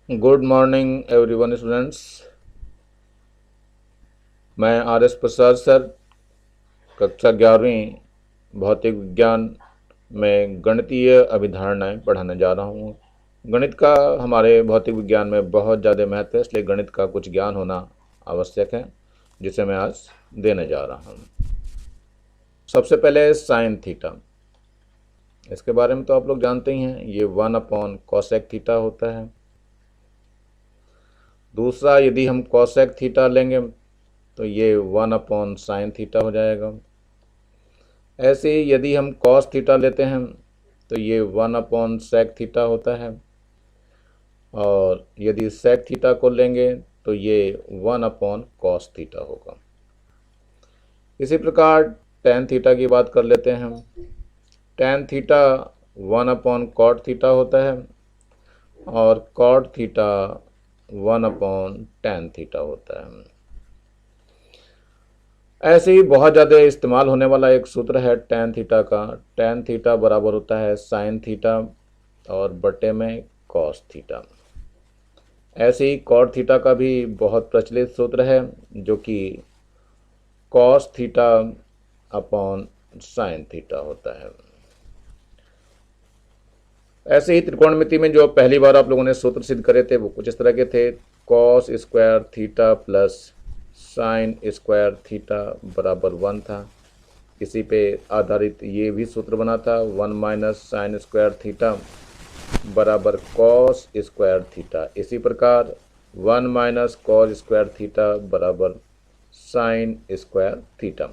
Good morning everyone students. मैं R S प्रसाद sir, कक्षा 11वीं भौतिक विज्ञान में गणितीय अभिधारणाएं पढ़ाने जा रहा हूँ। गणित का हमारे भौतिक विज्ञान में बहुत ज़्यादा महत्व है, इसलिए गणित का कुछ ज्ञान होना आवश्यक है, जिसे मैं आज देने जा रहा हूँ। सबसे पहले साइन थीटा, इसके बारे में तो आप लोग जानते ही हैं, ये 1/cosec थीटा होता है। दूसरा, यदि हम cosec थीटा लेंगे तो ये 1/sin थीटा हो जाएगा। ऐसे ही यदि हम cos थीटा लेते हैं तो ये 1/sec थीटा होता है, और यदि sec थीटा को लेंगे तो ये 1/cos थीटा होगा। इसी प्रकार tan थीटा की बात कर लेते हैं हम। tan थीटा 1/cot थीटा होता है, और cot थीटा 1/tan थीटा होता है। ऐसे ही बहुत ज़्यादा इस्तेमाल होने वाला एक सूत्र है tan थीटा का। tan थीटा बराबर होता है sin थीटा और बटे में cos थीटा। ऐसे ही cot थीटा का भी बहुत प्रचलित सूत्र है, जो कि cos theta upon sin theta होता है। ऐसे ही त्रिकोणमिति में जो पहली बार आप लोगों ने सूत्र सिद्ध करे थे वो कुछ इस तरह के थे। cos square theta plus sine square theta बराबर 1 था। इसी पे आधारित ये भी सूत्र बना था, 1 माइनस साइन स्क्वायर थीटा बराबर कॉस स्क्वायर थीटा। इसी प्रकार 1 माइनस कॉस स्क्वायर थीटा बराबर साइन स्क्वायर थीटा।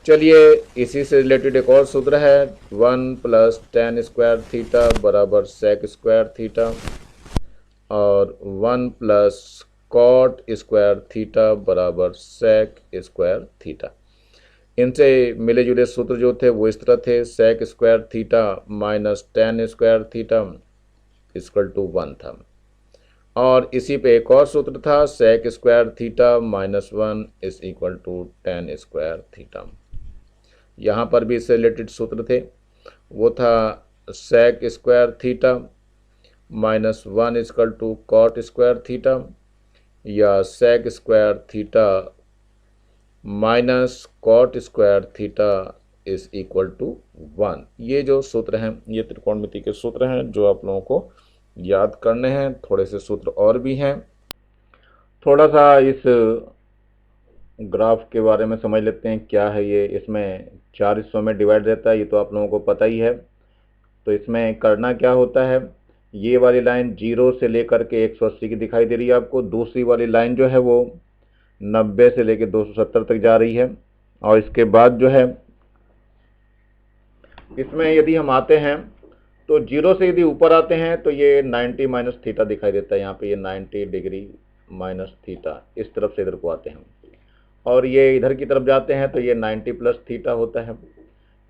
चलिए, इसी से रिलेटेड एक और सूत्र है, 1 प्लस tan स्क्वायर थीटा बराबर सेक स्क्वायर थीटा, और 1 प्लस कॉट स्क्वायर थीटा बराबर सेक स्क्वायर थीटा। इनसे मिले जुले सूत्र जो थे वो इस तरह थे, sec square theta minus tan square theta equal to 1 था। और इसी पे एक और सूत्र था, sec square theta minus 1 is equal to tan square theta. यहाँ पर भी इससे रिलेटेड सूत्र थे, वो था sec square theta minus 1 equal to cot square theta, या sec square theta minus cot square theta is equal to 1। ये जो सूत्र हैं ये त्रिकोणमिति के सूत्र हैं जो आप लोगों को याद करने हैं। थोड़े से सूत्र और भी हैं। थोड़ा सा इस ग्राफ के बारे में समझ लेते हैं, क्या है ये। इसमें 4 हिस्सों में डिवाइड रहता है, ये तो आप लोगों को पता ही है। तो इसमें करना क्या होता है, ये वाली लाइन 0 से लेकर के 180 की दिखाई दे रही है आपको। दूसरी वाली लाइन जो है वो 90 से लेकर 270 तक जा रही है। और इसके बाद जो है इसमें यदि हम आते हैं तो 0 से यदि ऊपर आते हैं तो ये 90 माइनस थीटा दिखाई देता है। यहाँ पे ये 90 डिग्री माइनस थीटा, इस तरफ से इधर को आते हैं। और ये इधर की तरफ जाते हैं तो ये 90 प्लस थीटा होता है।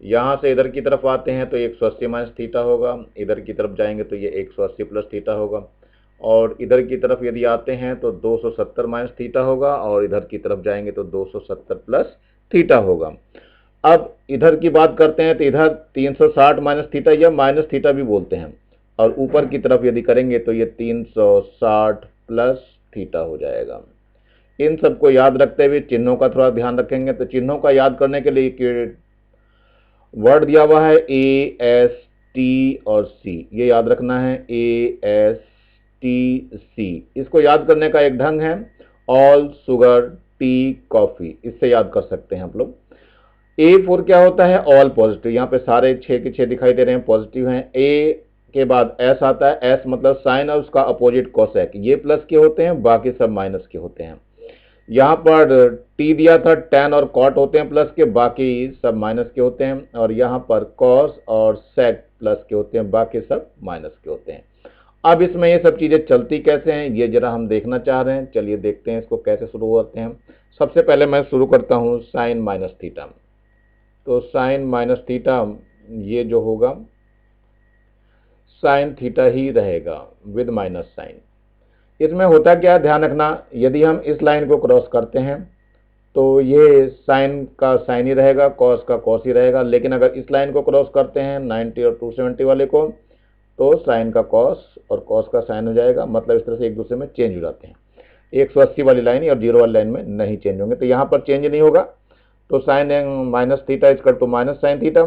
यहाँ से इधर की तरफ आते हैं तो 180 माइनस थीटा होगा। इधर की तरफ जाएंगे तो ये 180 प्लस थीटा होगा। और इधर की तरफ यदि आते हैं तो 270 माइनस थीटा होगा, और इधर की तरफ जाएंगे तो 270 प्लस थीटा होगा। अब इधर की बात करते हैं तो इधर 360 माइनस थीटा या माइनस थीटा भी बोलते हैं, और ऊपर की तरफ यदि करेंगे तो ये 360 प्लस थीटा हो जाएगा। इन सबको याद रखते हुए चिन्हों का थोड़ा ध्यान रखेंगे। तो चिन्हों का याद करने के लिए वर्ड दिया हुआ है ए एस टी और सी, ये याद रखना है, ए एस टी सी। इसको याद करने का एक ढंग है, ऑल शुगर टी कॉफी, इससे याद कर सकते हैं आप लोग। A4 क्या होता है, ऑल पॉजिटिव। यहाँ पे सारे 6 के 6 दिखाई दे रहे हैं, पॉजिटिव हैं। ए के बाद एस आता है, एस मतलब साइन और उसका अपोजिट कोसेक, ये प्लस के होते हैं, बाकी सब माइनस के होते हैं। यहाँ पर टी दिया था, टैन और कॉट होते हैं प्लस के, बाकी सब माइनस के होते हैं। और यहाँ पर कॉस और सेक प्लस के होते हैं, बाकी सब माइनस के होते हैं। अब इसमें ये सब चीज़ें चलती कैसे हैं ये जरा हम देखना चाह रहे हैं। चलिए देखते हैं इसको कैसे शुरू करते हैं। सबसे पहले मैं शुरू करता हूँ साइन माइनस थीटा। तो साइन माइनस थीटा ये जो होगा साइन थीटा ही रहेगा विद माइनस साइन। इसमें होता क्या है, ध्यान रखना, यदि हम इस लाइन को क्रॉस करते हैं तो ये साइन का साइन ही रहेगा, कॉस का कॉस ही रहेगा। लेकिन अगर इस लाइन को क्रॉस करते हैं 90 और 270 वाले को, तो साइन का कॉस और कॉस का साइन हो जाएगा, मतलब इस तरह से एक दूसरे में चेंज हो जाते हैं। 180 वाली लाइन और 0 वाली लाइन में नहीं चेंज होंगे, तो यहाँ पर चेंज नहीं होगा। तो sine minus theta is to minus sine theta.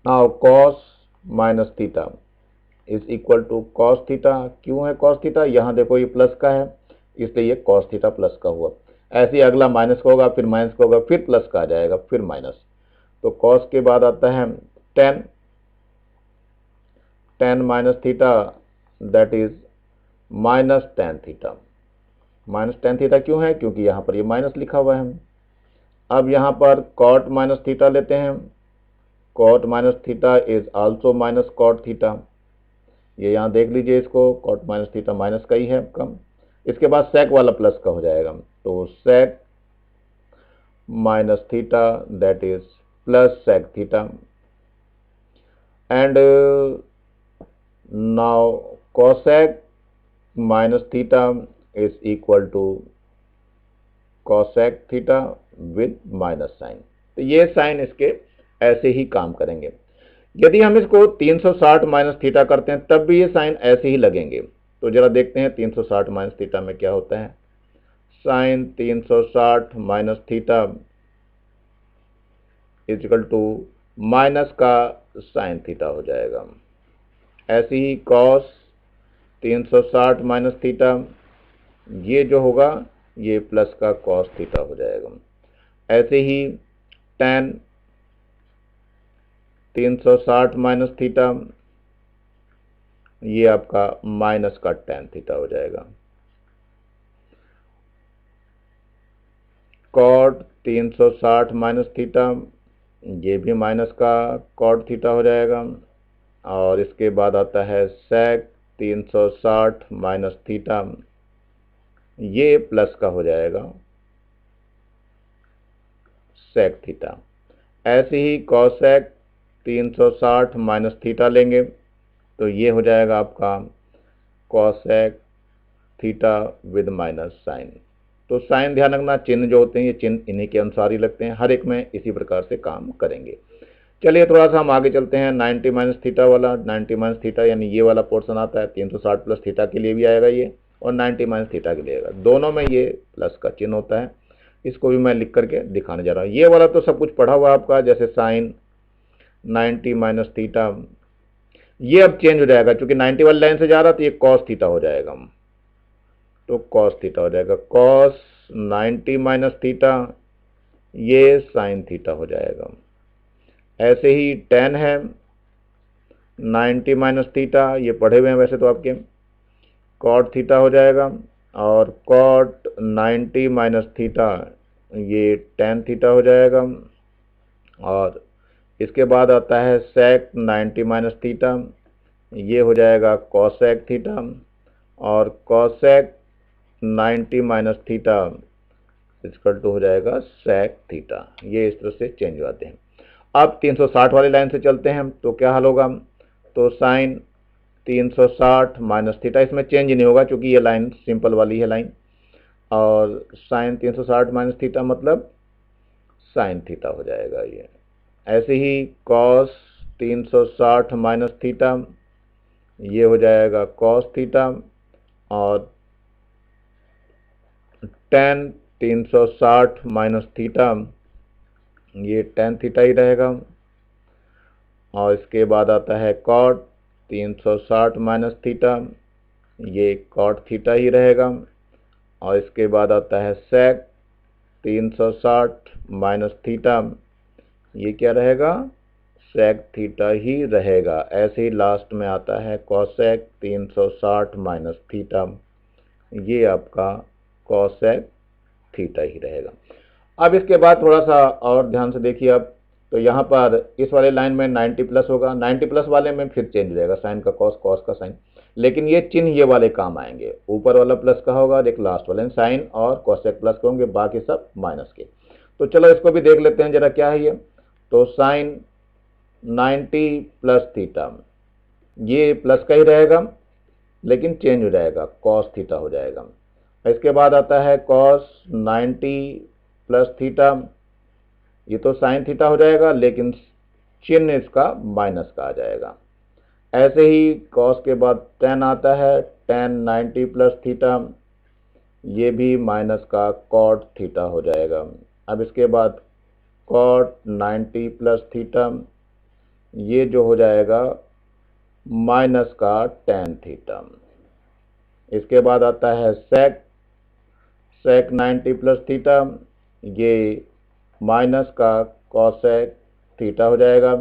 Now cos minus theta is equal to cos theta. क्यों है कॉस थीटा? यहाँ देखो ये प्लस का है, इसलिए ये कॉस थीटा प्लस का हुआ। ऐसे ही अगला माइनस का होगा, फिर माइनस का होगा, फिर प्लस का आ जाएगा, फिर माइनस। तो कॉस के बाद आता है ten, ten minus theta that is minus tan theta. Minus tan theta क्यों है? क्योंकि यहाँ पर ये माइनस लिखा हुआ है। अब यहाँ पर कॉट माइनस थीटा लेते हैं। Cot minus theta is also minus cot theta. ये यहाँ देख लीजिए, इसको कॉट माइनस थीटा माइनस का ही है कम। इसके बाद सेक वाला प्लस का हो जाएगा, तो sec minus theta that is plus sec theta. And now cosec minus theta is equal to cosec theta with minus sign. तो ये साइन इसके ऐसे ही काम करेंगे। यदि हम इसको 360 माइनस थीटा करते हैं तब भी ये साइन ऐसे ही लगेंगे। तो जरा देखते हैं 360 माइनस थीटा में क्या होता है। Sine 360 minus theta is equal to minus का साइन थीटा हो जाएगा। ऐसे ही कॉस 360 माइनस थीटा, ये जो होगा ये प्लस का कॉस थीटा हो जाएगा। ऐसे ही tan 360 माइनस थीटा, ये आपका माइनस का tan थीटा हो जाएगा। कॉट 360 माइनस थीटा, ये भी माइनस का कॉट थीटा हो जाएगा। और इसके बाद आता है सेक 360 माइनस थीटा, ये प्लस का हो जाएगा सेक थीटा। ऐसे ही कॉसेक 360 माइनस थीटा लेंगे तो ये हो जाएगा आपका cosec theta with minus sign. तो साइन ध्यान रखना, चिन्ह जो होते हैं ये चिन्ह इन्हीं के अनुसार ही लगते हैं, हर एक में इसी प्रकार से काम करेंगे। चलिए थोड़ा सा हम आगे चलते हैं। 90 माइनस थीटा वाला, 90 माइनस थीटा यानी ये वाला पोर्शन आता है, 360 प्लस थीटा के लिए भी आएगा ये, और 90 माइनस थीटा के लिए आएगा। दोनों में ये प्लस का चिन्ह होता है। इसको भी मैं लिख करके दिखाने जा रहा हूँ। ये वाला तो सब कुछ पढ़ा हुआ आपका, जैसे साइन 90 माइनस थीटा, ये अब चेंज हो जाएगा क्योंकि 90 वाली लाइन से जा रहा तो ये कॉस थीटा हो जाएगा। तो कॉस थीटा हो जाएगा, कॉस 90 माइनस थीटा, ये साइन थीटा हो जाएगा। ऐसे ही tan है 90 माइनस थीटा, ये पढ़े हुए हैं वैसे तो आपके, कॉट थीटा हो जाएगा। और कॉट 90 माइनस थीटा, ये tan थीटा हो जाएगा। और इसके बाद आता है सेक 90 माइनस थीटा, ये हो जाएगा कॉसेक थीटा। और कॉसेक 90 माइनस थीटा इसका तो हो जाएगा सेक थीटा। ये इस तरह से चेंज होते हैं। अब 360 वाली लाइन से चलते हैं, तो क्या हाल होगा। तो साइन 360 माइनस थीटा, इसमें चेंज नहीं होगा क्योंकि ये लाइन सिंपल वाली है लाइन। और साइन 360 माइनस थीटा मतलब साइन थीटा हो जाएगा ये। ऐसे ही कॉस 360 माइनस थीटा, ये हो जाएगा कॉस थीटा। और tan 360 माइनस थीटा, ये tan थीटा ही रहेगा। और इसके बाद आता है कॉट 360 माइनस थीटा, ये कॉट थीटा ही रहेगा। और इसके बाद आता है सेक 360 माइनस थीटा, ये क्या रहेगा, सेक थीटा ही रहेगा। ऐसे ही लास्ट में आता है कॉसेक 360 माइनस थीटा, ये आपका कॉसेक थीटा ही रहेगा। अब इसके बाद थोड़ा सा और ध्यान से देखिए। अब तो यहाँ पर इस वाले लाइन में 90 प्लस होगा, 90 प्लस वाले में फिर चेंज हो जाएगा, साइन का कॉस, कॉस का साइन। लेकिन ये चिन्ह ये वाले काम आएंगे, ऊपर वाला प्लस का होगा, एक लास्ट वाले साइन और कॉसेक प्लस के होंगे, बाकी सब माइनस के। तो चलो इसको भी देख लेते हैं जरा क्या है ये। तो साइन 90 प्लस थीटा, ये प्लस का ही रहेगा लेकिन चेंज हो जाएगा, कॉस थीटा हो जाएगा। इसके बाद आता है कॉस 90 प्लस थीटा, ये तो साइन थीटा हो जाएगा लेकिन चिन्ह इसका माइनस का आ जाएगा। ऐसे ही कॉस के बाद tan आता है, tan 90 प्लस थीटा, ये भी माइनस का कॉट थीटा हो जाएगा। अब इसके बाद कॉट 90 प्लस थीटा, ये जो हो जाएगा माइनस का tan थीटा। इसके बाद आता है sec 90 प्लस थीटा, ये माइनस का cosec थीटा हो जाएगा।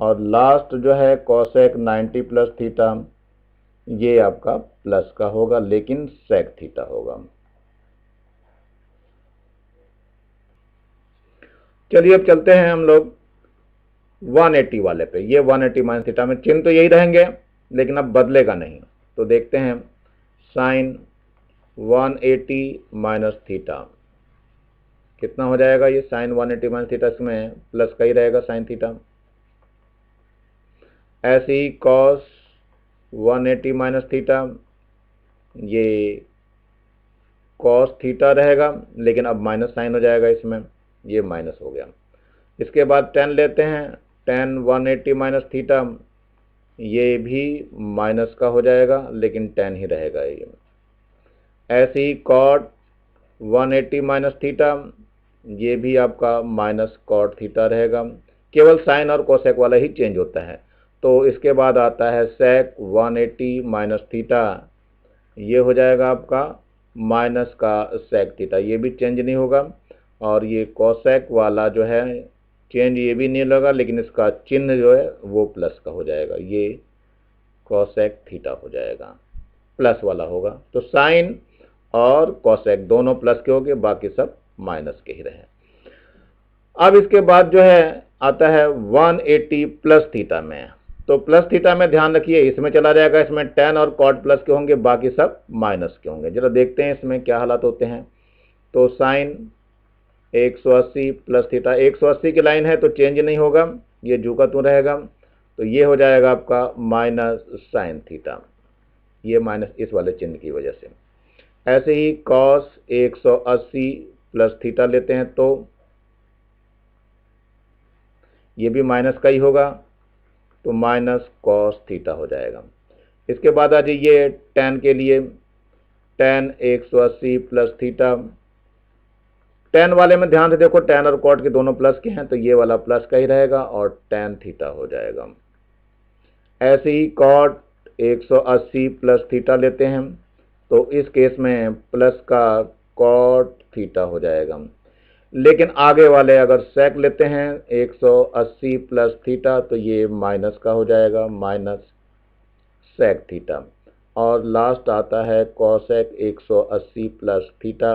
और लास्ट जो है cosec 90 प्लस थीटा, ये आपका प्लस का होगा लेकिन sec थीटा होगा। चलिए अब चलते हैं हम लोग 180 वाले पे। ये 180 माइनस थीटा में चिन्ह तो यही रहेंगे लेकिन अब बदलेगा नहीं। तो देखते हैं साइन 180 माइनस थीटा कितना हो जाएगा। ये साइन 180 माइनस थीटा, इसमें प्लस का ही रहेगा साइन थीटा। ऐसे ही कॉस 180 माइनस थीटा, ये कॉस थीटा रहेगा लेकिन अब माइनस साइन हो जाएगा, इसमें ये माइनस हो गया। इसके बाद tan लेते हैं, tan 180 माइनस थीटा, ये भी माइनस का हो जाएगा लेकिन tan ही रहेगा ये। ऐसे ही कॉट 180 माइनस थीटा, ये भी आपका माइनस कॉट थीटा रहेगा, केवल साइन और कोसेक वाला ही चेंज होता है। तो इसके बाद आता है सेक 180 माइनस थीटा, ये हो जाएगा आपका माइनस का सेक थीटा, ये भी चेंज नहीं होगा। और ये कोसेक वाला जो है चेंज ये भी नहीं होगा लेकिन इसका चिन्ह जो है वो प्लस का हो जाएगा, ये कोसेक थीटा हो जाएगा, प्लस वाला होगा। तो साइन और कोसेक दोनों प्लस के हो गए, बाकी सब माइनस के ही रहे। अब इसके बाद जो है आता है 180 प्लस थीटा में। तो प्लस थीटा में ध्यान रखिए इसमें चला जाएगा, इसमें tan और कॉट प्लस के होंगे, बाकी सब माइनस के होंगे। जरा देखते हैं इसमें क्या हालात होते हैं। तो साइन 180 प्लस थीटा, 180 की लाइन है तो चेंज नहीं होगा, ये झुका तो रहेगा। तो ये हो जाएगा आपका माइनस साइन थीटा, ये माइनस इस वाले चिन्ह की वजह से। ऐसे ही कॉस 180 प्लस थीटा लेते हैं तो ये भी माइनस का ही होगा, तो माइनस कॉस थीटा हो जाएगा। इसके बाद आ जाइए tan के लिए, tan 180 प्लस थीटा, tan वाले में ध्यान से देखो tan और कॉट के दोनों प्लस के हैं तो ये वाला प्लस का ही रहेगा और tan थीटा हो जाएगा। ऐसे ही कॉट 180 प्लस थीटा लेते हैं तो इस केस में प्लस का कॉट थीटा हो जाएगा। लेकिन आगे वाले अगर सेक लेते हैं 180 प्लस थीटा तो ये माइनस का हो जाएगा, माइनस सेक थीटा। और लास्ट आता है कॉसेक 180 प्लस थीटा,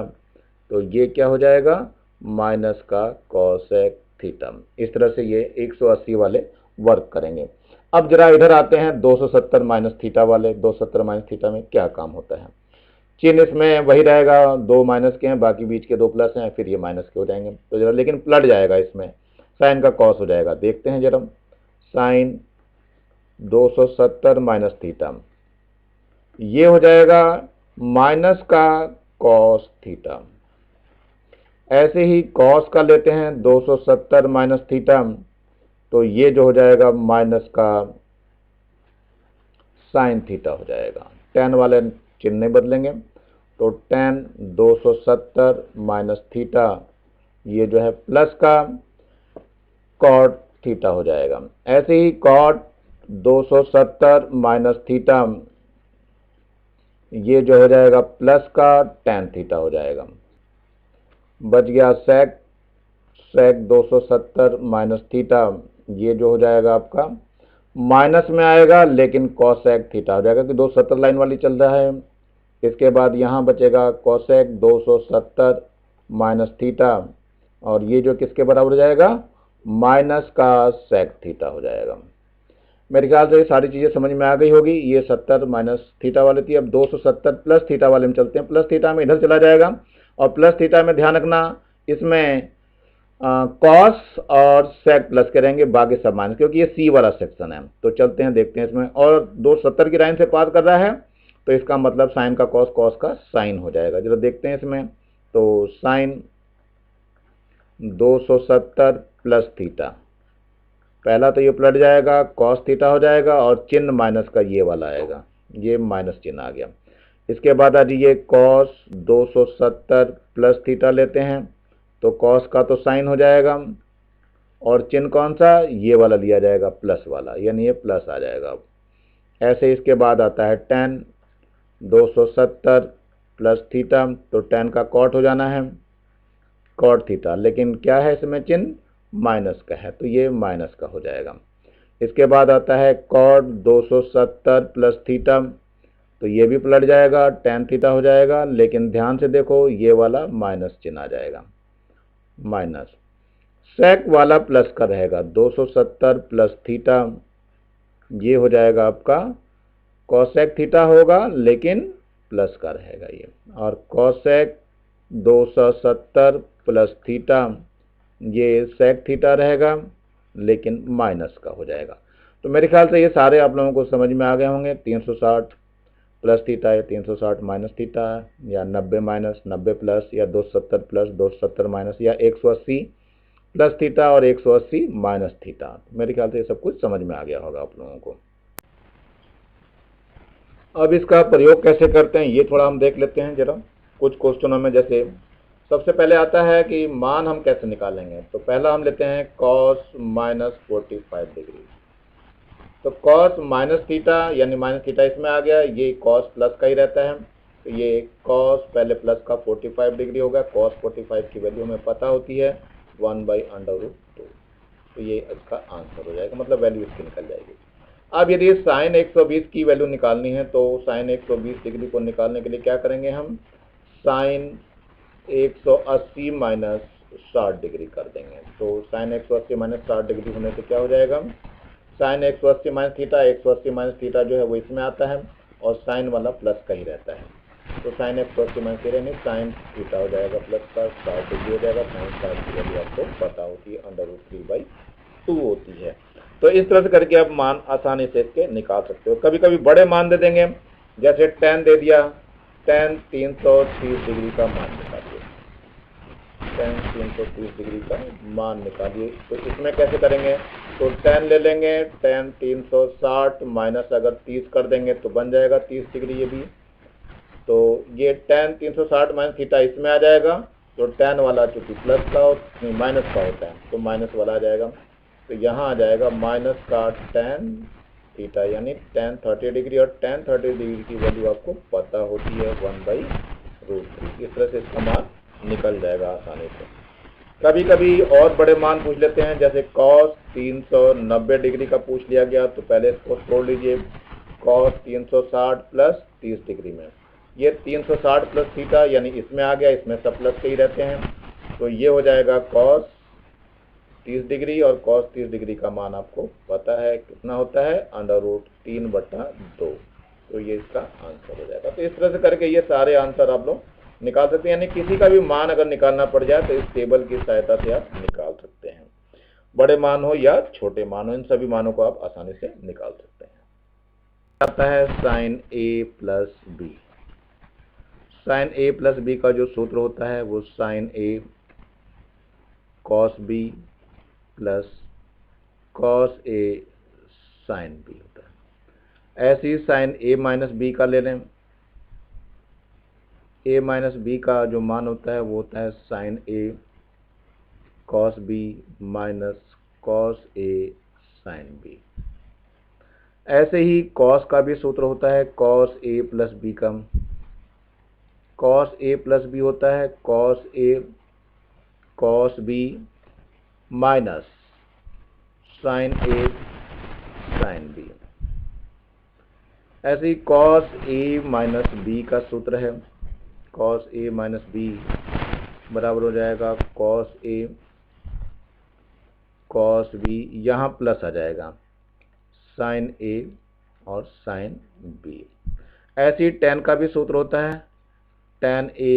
तो ये क्या हो जाएगा, माइनस का कॉसेक थीटा। इस तरह से ये 180 वाले वर्क करेंगे। अब जरा इधर आते हैं 270 माइनस थीटा वाले। 270 माइनस थीटा में क्या काम होता है। चिन्ह इसमें वही रहेगा, दो माइनस के हैं, बाकी बीच के दो प्लस हैं, फिर ये माइनस के हो जाएंगे। तो जरा लेकिन पलट जाएगा, इसमें साइन का कॉस हो जाएगा। देखते हैं जरा, साइन 270 माइनस थीटा, ये हो जाएगा माइनस का कॉस थीटा। ऐसे ही कॉस का लेते हैं 270 माइनस थीटा, तो ये जो हो जाएगा माइनस का साइन थीटा हो जाएगा। tan वाले चिन्ह नहीं बदलेंगे, तो tan 270 माइनस थीटा, ये जो है प्लस का कॉट थीटा हो जाएगा। ऐसे ही कॉट 270 माइनस थीटा, ये जो हो जाएगा प्लस का tan थीटा हो जाएगा। बच गया सेक 270 माइनस थीटा, ये जो हो जाएगा आपका माइनस में आएगा लेकिन कॉसेक थीटा हो जाएगा कि 270 लाइन वाली चल रहा है। इसके बाद यहाँ बचेगा कॉसेक 270 माइनस थीटा, और ये जो किसके बराबर हो जाएगा, माइनस का सेक थीटा हो जाएगा। मेरे ख्याल से ये सारी चीज़ें समझ में आ गई होगी। ये 70 माइनस थीटा वाली थी। अब 270 प्लस थीटा वाले में चलते हैं। प्लस थीटा में इधर चला जाएगा, और प्लस थीटा में ध्यान रखना इसमें कॉस और सेक प्लस करेंगे, बाकी सब माइनस, क्योंकि ये सी वाला सेक्शन है। तो चलते हैं देखते हैं इसमें। और 270 की लाइन से पास कर रहा है तो इसका मतलब साइन का कॉस, कॉस का साइन हो जाएगा। जरा देखते हैं इसमें। तो साइन 270 प्लस थीटा, पहला तो ये पलट जाएगा, कॉस थीटा हो जाएगा और चिन्ह माइनस का ये वाला आएगा, ये माइनस चिन्ह आ गया। इसके बाद आ जाइए कॉस 270 प्लस थीटा लेते हैं, तो कॉस का तो साइन हो जाएगा और चिन्ह कौन सा, ये वाला लिया जाएगा प्लस वाला, यानी ये प्लस आ जाएगा। अब ऐसे इसके बाद आता है tan 270 प्लस थीटा, तो tan का कॉट हो जाना है, कॉट थीटा, लेकिन क्या है इसमें चिन्ह माइनस का है, तो ये माइनस का हो जाएगा। इसके बाद आता है कॉट 270 प्लस थीटा, तो ये भी पलट जाएगा, tan थीटा हो जाएगा, लेकिन ध्यान से देखो ये वाला माइनस चिन्ह आ जाएगा, माइनस। सेक वाला प्लस का रहेगा, 270 प्लस थीटा, ये हो जाएगा आपका कॉसेक थीटा होगा, लेकिन प्लस का रहेगा ये, और कॉसेक 270 प्लस थीटा, ये सेक थीटा रहेगा, लेकिन माइनस का हो जाएगा। तो मेरे ख्याल से ये सारे आप लोगों को समझ में आ गए होंगे। 360 प्लस थीटा या 360 माइनस थीटा, या 90 माइनस 90 प्लस, या 270 प्लस 270 माइनस, या 180 प्लस थीटा और 180 माइनस थीटा। मेरे ख्याल से ये सब कुछ समझ में आ गया होगा आप लोगों को। अब इसका प्रयोग कैसे करते हैं ये थोड़ा हम देख लेते हैं जरा कुछ क्वेश्चनों में। जैसे सबसे पहले आता है कि मान हम कैसे निकालेंगे, तो पहला हम लेते हैं कॉस माइनस 45 डिग्री। तो कॉस माइनस थीटा यानी माइनस थीटा इसमें आ गया, ये कॉस प्लस का ही रहता है, तो ये कॉस पहले प्लस का 45 डिग्री होगा। कॉस 45 की वैल्यू हमें पता होती है 1/√2, तो ये इसका आंसर हो जाएगा, मतलब वैल्यू इसकी निकल जाएगी। अब यदि साइन 120 की वैल्यू निकालनी है, तो साइन 120 डिग्री को निकालने के लिए क्या करेंगे हम, साइन 180 माइनस 60 डिग्री कर देंगे। तो साइन 180 माइनस 60 डिग्री होने से क्या हो जाएगा, sine 180 minus theta, 180 minus theta जो है वो इसमें आता है और साइन वाला प्लस का ही रहता है, तो साइन 180 माइनस थीटा नहीं साइन थीटा हो जाएगा प्लस का 60 डिग्री हो जाएगा। साइन 60 की वैल्यू आपको पता होती है √3/2 होती है। तो इस तरह से करके आप मान आसानी से इसके निकाल सकते हो। कभी कभी बड़े मान दे देंगे, जैसे tan दे दिया, tan 330 डिग्री का मान निकालिए, tan 330 डिग्री का मान निकालिए। तो इसमें कैसे करेंगे, तो tan ले लेंगे, tan 360 माइनस अगर 30 कर देंगे तो बन जाएगा 30 डिग्री ये भी। तो ये tan 360 माइनस थीटा इसमें आ जाएगा, तो tan वाला चूंकि प्लस का नहीं माइनस का होता है तो माइनस वाला आ जाएगा, तो यहाँ आ जाएगा माइनस का tan थीटा यानी tan 30 डिग्री, और tan 30 डिग्री की वैल्यू आपको पता होती है 1/√3। इस तरह से इसका मान निकल जाएगा आसानी से। कभी कभी और बड़े मान पूछ लेते हैं, जैसे cos 390 डिग्री का पूछ लिया गया, तो पहले इसको तोड़ लीजिए, cos 360 प्लस 30 डिग्री में, ये 360 प्लस थीटा यानी इसमें आ गया, इसमें सब प्लस के ही रहते हैं, तो ये हो जाएगा cos 30 डिग्री, और cos 30 डिग्री का मान आपको पता है कितना होता है, √3/2, तो ये इसका आंसर हो जाएगा। तो इस तरह से करके ये सारे आंसर आप लोग निकाल सकते हैं, यानी किसी का भी मान अगर निकालना पड़ जाए तो इस टेबल की सहायता से आप निकाल सकते हैं। बड़े मान हो या छोटे मान हो, इन सभी मानों को आप आसानी से निकाल सकते हैं। आता है sine a plus B. Sine a plus B का जो सूत्र होता है वो sine a cos b plus cos a sine b होता है। ऐसे ही साइन a माइनस बी का ले लें, a माइनस बी का जो मान होता है वो होता है sine a cos b minus cos a sine b। ऐसे ही cos का भी सूत्र होता है cos a प्लस b का, cos a प्लस b होता है cos a cos b minus sine a sine b। ऐसे ही cos a माइनस b का सूत्र है cos a माइनस b बराबर हो जाएगा cos a cos b, यहाँ प्लस आ जाएगा साइन a और साइन b। ऐसे ही tan का भी सूत्र होता है tan a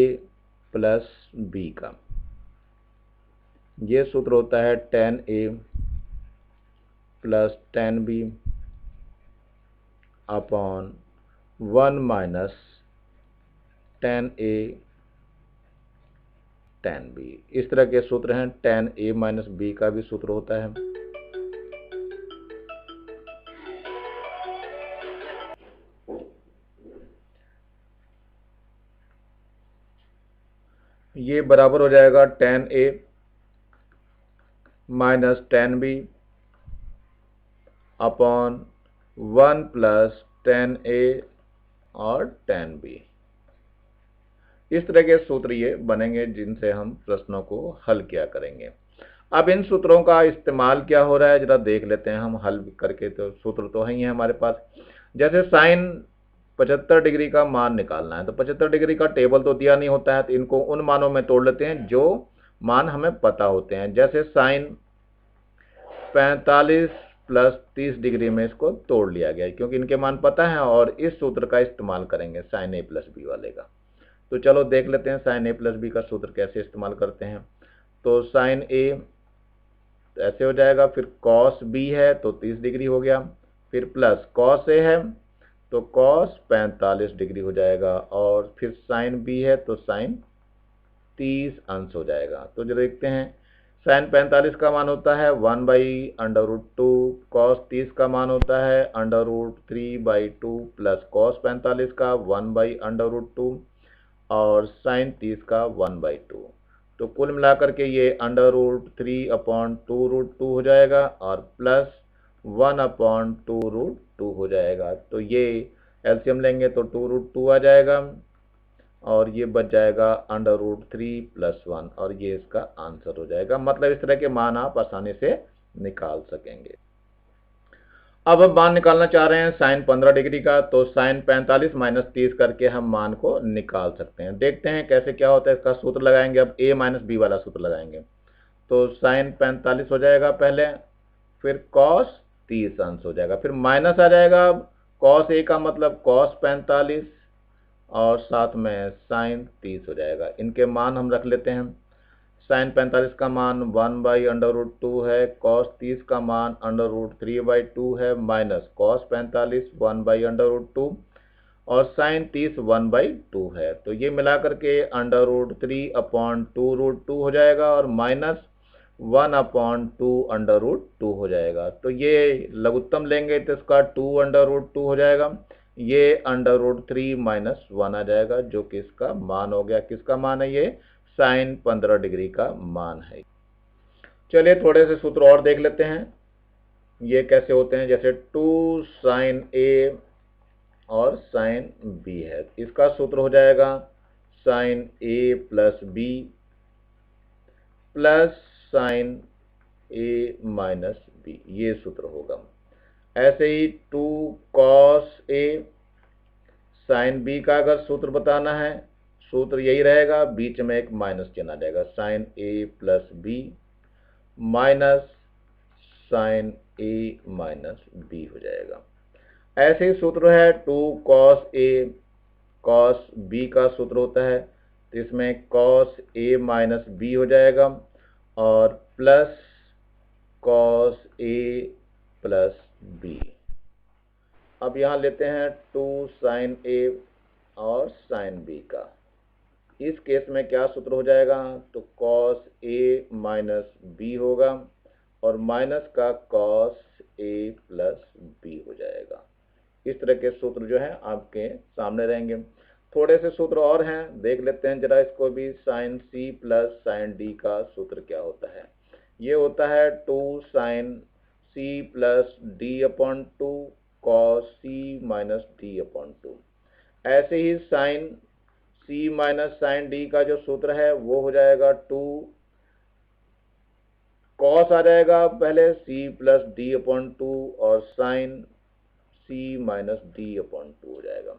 प्लस b का, ये सूत्र होता है tan a plus tan b upon 1 minus tan a tan b। इस तरह के सूत्र हैं। tan a माइनस b का भी सूत्र होता है ये बराबर हो जाएगा tan A minus tan B upon 1 plus tan A और tan B। इस तरह के सूत्र ये बनेंगे जिनसे हम प्रश्नों को हल किया करेंगे। अब इन सूत्रों का इस्तेमाल क्या हो रहा है जरा देख लेते हैं हम हल करके। तो सूत्र तो है ही है हमारे पास। जैसे साइन 75 डिग्री का मान निकालना है, तो 75 डिग्री का टेबल तो दिया नहीं होता है, तो इनको उन मानों में तोड़ लेते हैं जो मान हमें पता होते हैं। जैसे साइन 45 प्लस 30 डिग्री में इसको तोड़ लिया गया क्योंकि इनके मान पता है, और इस सूत्र का इस्तेमाल करेंगे साइन ए प्लस बी वाले का। तो चलो देख लेते हैं साइन ए प्लस बी का सूत्र कैसे इस्तेमाल करते हैं। तो साइन ए ऐसे हो जाएगा, फिर कॉस बी है तो 30 डिग्री हो गया, फिर प्लस कॉस ए है तो कॉस 45 डिग्री हो जाएगा, और फिर साइन बी है तो साइन 30 अंश हो जाएगा। तो जो देखते हैं साइन 45 का मान होता है 1/√2, कॉस 30 का मान होता है √3/2 प्लस कॉस 45 का 1/√2 और साइन 30 का 1/2। तो कुल मिलाकर के ये √3/2√2 हो जाएगा और प्लस 1/2√2 हो जाएगा। तो ये एलसीएम लेंगे तो 2√2 आ जाएगा और ये बच जाएगा √3 + 1 और ये इसका आंसर हो जाएगा। मतलब इस तरह के मान आप आसानी से निकाल सकेंगे। अब हम मान निकालना चाह रहे हैं साइन 15 डिग्री का, तो साइन 45 माइनस 30 करके हम मान को निकाल सकते हैं। देखते हैं कैसे क्या होता है, इसका सूत्र लगाएंगे। अब a माइनस बी वाला सूत्र लगाएंगे, तो साइन 45 हो जाएगा पहले, फिर कॉस 30 अंश हो जाएगा, फिर माइनस आ जाएगा। अब कॉस ए का मतलब कॉस 45 और साथ में साइन 30 हो जाएगा। इनके मान हम रख लेते हैं। साइन 45 का मान 1/√2 है, कॉस 30 का मान √3/2 है, माइनस कॉस 45 1/√2 और साइन 30 1/2 है। तो ये मिलाकर के √3/2√2 हो जाएगा और माइनस 1/2√2 हो जाएगा। तो ये लघुत्तम लेंगे तो इसका 2/√2 हो जाएगा, ये √3 - 1 आ जाएगा, जो कि इसका मान हो गया। किसका मान है? ये साइन 15 डिग्री का मान है। चलिए थोड़े से सूत्र और देख लेते हैं ये कैसे होते हैं। जैसे 2 साइन ए और साइन बी है, इसका सूत्र हो जाएगा साइन ए प्लस बी प्लस साइन ए माइनस बी, ये सूत्र होगा। ऐसे ही 2 कॉस ए साइन बी का अगर सूत्र बताना है, सूत्र यही रहेगा, बीच में एक माइनस चिन्ह आ जाएगा, साइन ए प्लस बी माइनस साइन ए माइनस बी हो जाएगा। ऐसे ही सूत्र है 2 कॉस ए कॉस बी का सूत्र होता है, तो इसमें कॉस ए माइनस बी हो जाएगा और plus cos A plus B. अब यहाँ लेते हैं 2 साइन ए और साइन बी का। इस केस में क्या सूत्र हो जाएगा? तो कॉस ए माइनस बी होगा और माइनस का कॉस ए प्लस बी हो जाएगा। इस तरह के सूत्र जो है आपके सामने रहेंगे। थोड़े से सूत्र और हैं, देख लेते हैं जरा इसको भी। Sine C plus sine D का सूत्र क्या होता है? ये होता है 2 sine C plus d/2 cos C minus d/2। ऐसे ही sine C minus sine D का जो सूत्र है वो हो जाएगा 2 कॉस आ जाएगा पहले सी प्लस d/2 और साइन सी माइनस d/2 हो जाएगा।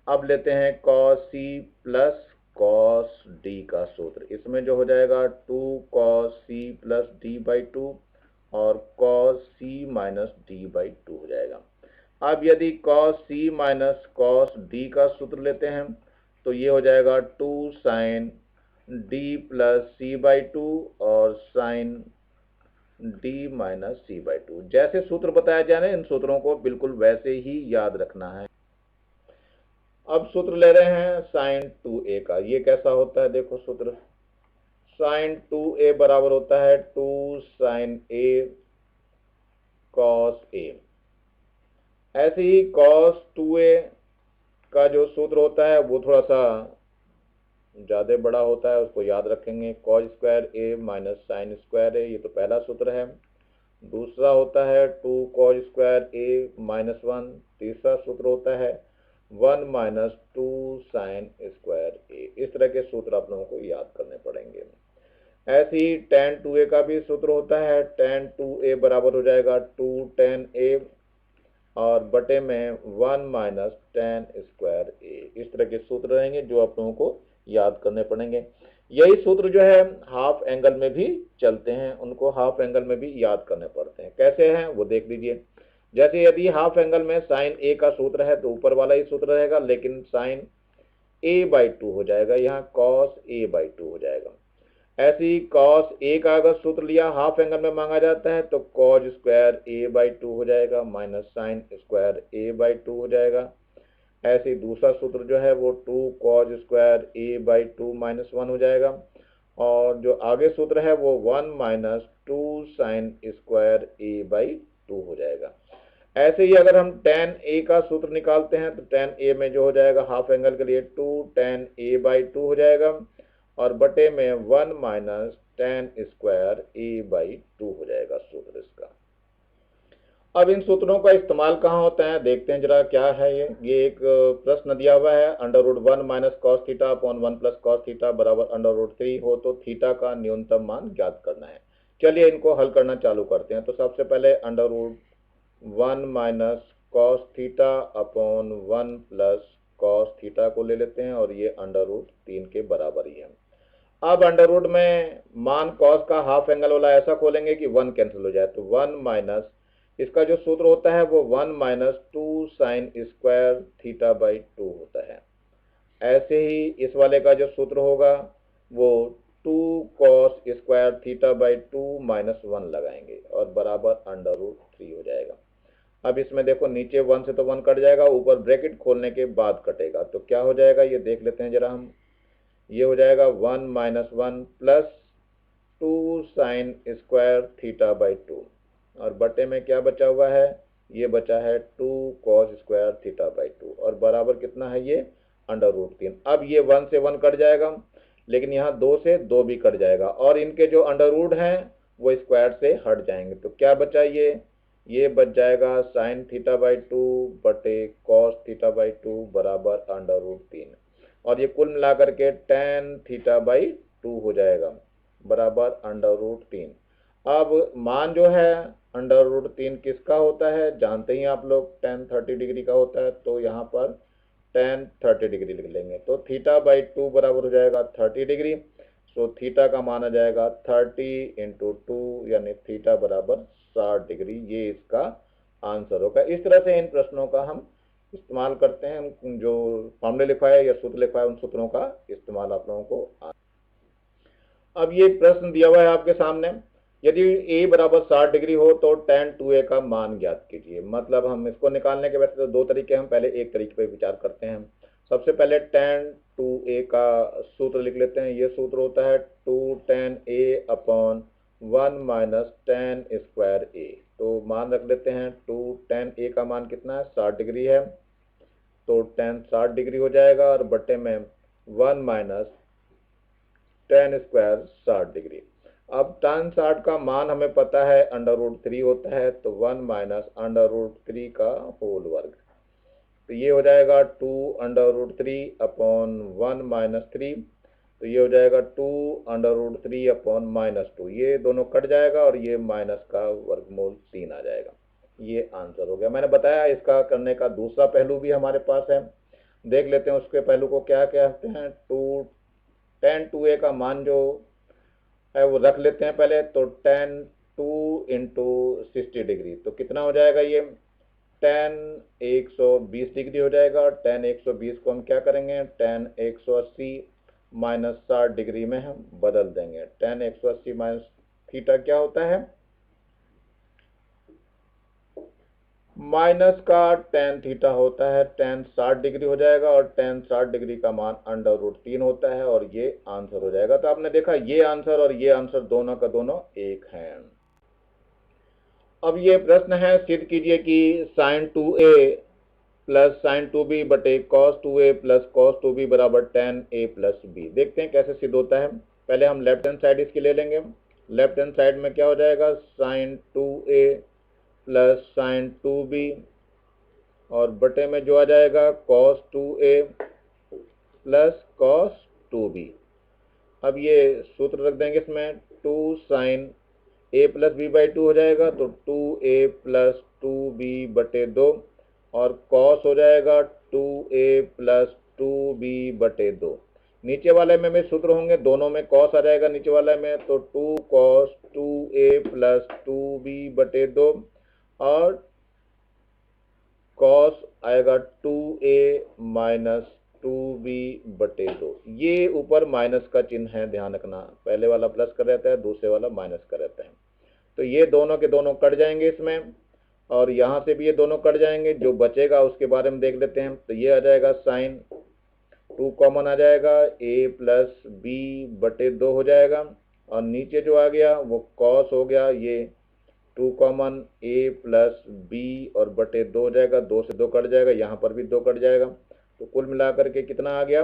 अब लेते हैं cos C plus cos D का सूत्र। इसमें जो हो जाएगा 2 कॉस सी प्लस d/2 और कॉस सी माइनस d/2 हो जाएगा। अब यदि cos C minus cos D का सूत्र लेते हैं तो ये हो जाएगा 2 साइन डी प्लस c/2 और साइन डी माइनस c/2। जैसे सूत्र बताया जाए ना, इन सूत्रों को बिल्कुल वैसे ही याद रखना है। अब सूत्र ले रहे हैं साइन 2a का। ये कैसा होता है? देखो सूत्र, साइन 2a बराबर होता है 2 साइन a कॉस a। ऐसे ही कॉस 2a का जो सूत्र होता है वो थोड़ा सा ज़्यादा बड़ा होता है उसको याद रखेंगे, कॉस स्क्वायर ए माइनस साइन स्क्वायर ए, ये तो पहला सूत्र है। दूसरा होता है 2 कॉस स्क्वायर ए माइनस 1। तीसरा सूत्र होता है 1 माइनस 2 साइन स्क्वायर ए। इस तरह के सूत्र आप लोगों को याद करने पड़ेंगे। ऐसे ही tan 2a का भी सूत्र होता है, tan 2a बराबर हो जाएगा 2 tan a और बटे में 1 माइनस tan स्क्वायर ए। इस तरह के सूत्र रहेंगे जो आप लोगों को याद करने पड़ेंगे। यही सूत्र जो है हाफ एंगल में भी चलते हैं, उनको हाफ एंगल में भी याद करने पड़ते हैं। कैसे हैं वो देख लीजिए। जैसे यदि हाफ एंगल में साइन ए का सूत्र है तो ऊपर वाला ही सूत्र रहेगा, लेकिन साइन a/2 हो जाएगा, यहाँ कॉस a/2 हो जाएगा। ऐसे ही कॉस ए का अगर सूत्र लिया हाफ एंगल में मांगा जाता है तो कॉस स्क्वायर a/2 हो जाएगा माइनस साइन स्क्वायर a/2 हो जाएगा। ऐसे ही दूसरा सूत्र जो है वो 2 कॉस स्क्वायर a/2 माइनस 1 हो जाएगा। और जो आगे सूत्र है वो 1 माइनस 2 साइन स्क्वायर a/2 हो जाएगा। ऐसे ही अगर हम tan a का सूत्र निकालते हैं तो tan a में जो हो जाएगा हाफ एंगल के लिए 2 tan a/2 हो जाएगा और बटे में 1 माइनस tan स्क्वायर a/2 हो जाएगा सूत्र इसका। अब इन सूत्रों का इस्तेमाल कहाँ होता है देखते हैं जरा क्या है ये एक प्रश्न दिया हुआ है, √1 minus cos theta upon 1 plus cos theta बराबर √3 हो तो थीटा का न्यूनतम मान ज्ञात करना है। चलिए इनको हल करना चालू करते हैं। तो सबसे पहले √1 minus cos theta upon 1 plus cos theta को ले लेते हैं और ये √3 के बराबर ही है। अब अंडर में मान कॉस का हाफ एंगल वाला ऐसा खोलेंगे कि 1 कैंसिल हो जाए, तो 1 माइनस इसका जो सूत्र होता है वो 1 माइनस 2 साइन स्क्वायर थीटा/2 होता है। ऐसे ही इस वाले का जो सूत्र होगा वो 2 कॉस स्क्वायर थीटा/2 माइनस 1 लगाएंगे और बराबर √3 हो जाएगा। अब इसमें देखो नीचे 1 से तो 1 कट जाएगा, ऊपर ब्रैकेट खोलने के बाद कटेगा, तो क्या हो जाएगा ये देख लेते हैं जरा हम। ये हो जाएगा 1 माइनस 1 प्लस 2 साइन स्क्वायर थीटा/2 और बटे में क्या बचा हुआ है, ये बचा है 2 कॉस स्क्वायर थीटा/2 और बराबर कितना है ये √3। अब ये 1 से 1 कट जाएगा, लेकिन यहाँ 2 से 2 भी कट जाएगा और इनके जो अंडर हैं वो स्क्वायर से हट जाएंगे, तो क्या बचा ये बच जाएगा साइन थीटा/2 बटे कॉस थीटा/2 बराबर √3 और ये कुल मिलाकर के tan थीटा/2 हो जाएगा बराबर √3। अब मान जो है √3 किसका होता है जानते ही आप लोग, tan 30 डिग्री का होता है, तो यहाँ पर tan 30 डिग्री लिख लेंगे, तो थीटा/2 बराबर हो जाएगा 30 डिग्री। सो थीटा का मान आ जाएगा 30 × 2 यानी थीटा बराबर 60 डिग्री। ये इसका आंसर होगा। इस तरह से इन प्रश्नों का हम इस्तेमाल करते हैं, जो फॉर्मूले लिखा है या सूत्र लिखा है उन सूत्रों का इस्तेमाल आप लोगों को। अब ये प्रश्न दिया हुआ है आपके सामने, यदि a बराबर 60 डिग्री हो तो tan 2a का मान ज्ञात कीजिए। मतलब हम इसको निकालने के वैसे तो दो तरीके, हम पहले एक तरीके पर विचार करते हैं। सबसे पहले tan 2a का सूत्र लिख लेते हैं। ये सूत्र होता है 2 tan a upon 1 minus tan square a। तो मान रख लेते हैं 2 tan a का मान कितना है 60 डिग्री है, तो tan 60 डिग्री हो जाएगा और बटे में 1 माइनस tan स्क्वायर 60 डिग्री। अब tan 60 का मान हमें पता है √3 होता है, तो 1 माइनस √3 का होल वर्ग, तो ये हो जाएगा 2 √3 अपॉन 1 माइनस 3, तो ये हो जाएगा 2 √3 अपॉन माइनस 2, ये दोनों कट जाएगा और ये माइनस का वर्गमूल 3 आ जाएगा। ये आंसर हो गया। मैंने बताया इसका करने का दूसरा पहलू भी हमारे पास है, देख लेते हैं उसके पहलू को क्या कहते हैं। 2 tan 2a का मान जो है वो रख लेते हैं पहले, तो tan 2 × 60 डिग्री, तो कितना हो जाएगा ये tan 120 डिग्री हो जाएगा। और tan 120 को हम क्या करेंगे tan 180 माइनस 60 डिग्री में हम बदल देंगे। tan 180 माइनस थीटा क्या होता है माइनस का tan थीटा होता है, tan 60 डिग्री हो जाएगा और tan 60 डिग्री का मान √3 होता है और ये आंसर हो जाएगा। तो आपने देखा ये आंसर और ये आंसर दोनों का दोनों एक है। अब ये प्रश्न है, सिद्ध कीजिए कि sin 2a plus sign 2b बटे cos 2a plus cos 2b बराबर tan a प्लस b। देखते हैं कैसे सिद्ध होता है। पहले हम लेफ्ट हैंड साइड इसकी ले लेंगे। लेफ्ट हैंड साइड में क्या हो जाएगा, sign 2a plus sign 2b और बटे में जो आ जाएगा cos 2a plus cos 2b। अब ये सूत्र रख देंगे इसमें, 2 sine a plus b by 2 हो जाएगा, तो 2a प्लस 2b बटे 2 और cos हो जाएगा 2a प्लस 2b बटे 2। नीचे वाले में भी सूत्र होंगे, दोनों में cos आ जाएगा नीचे वाले में, तो 2 cos 2a प्लस 2b बटे 2 और cos आएगा 2a माइनस 2b बटे 2। ये ऊपर माइनस का चिन्ह है, ध्यान रखना, पहले वाला प्लस का रहता है, दूसरे वाला माइनस का रहता है। तो ये दोनों के दोनों कट जाएंगे इसमें, और यहाँ से भी ये दोनों कट जाएंगे। जो बचेगा उसके बारे में देख लेते हैं। तो ये आ जाएगा साइन 2 कॉमन आ जाएगा, a प्लस b बटे 2 हो जाएगा, और नीचे जो आ गया वो cos हो गया, ये 2 कॉमन a प्लस b और बटे 2 हो जाएगा, 2 से 2 कट जाएगा, यहाँ पर भी 2 कट जाएगा। तो कुल मिलाकर के कितना आ गया,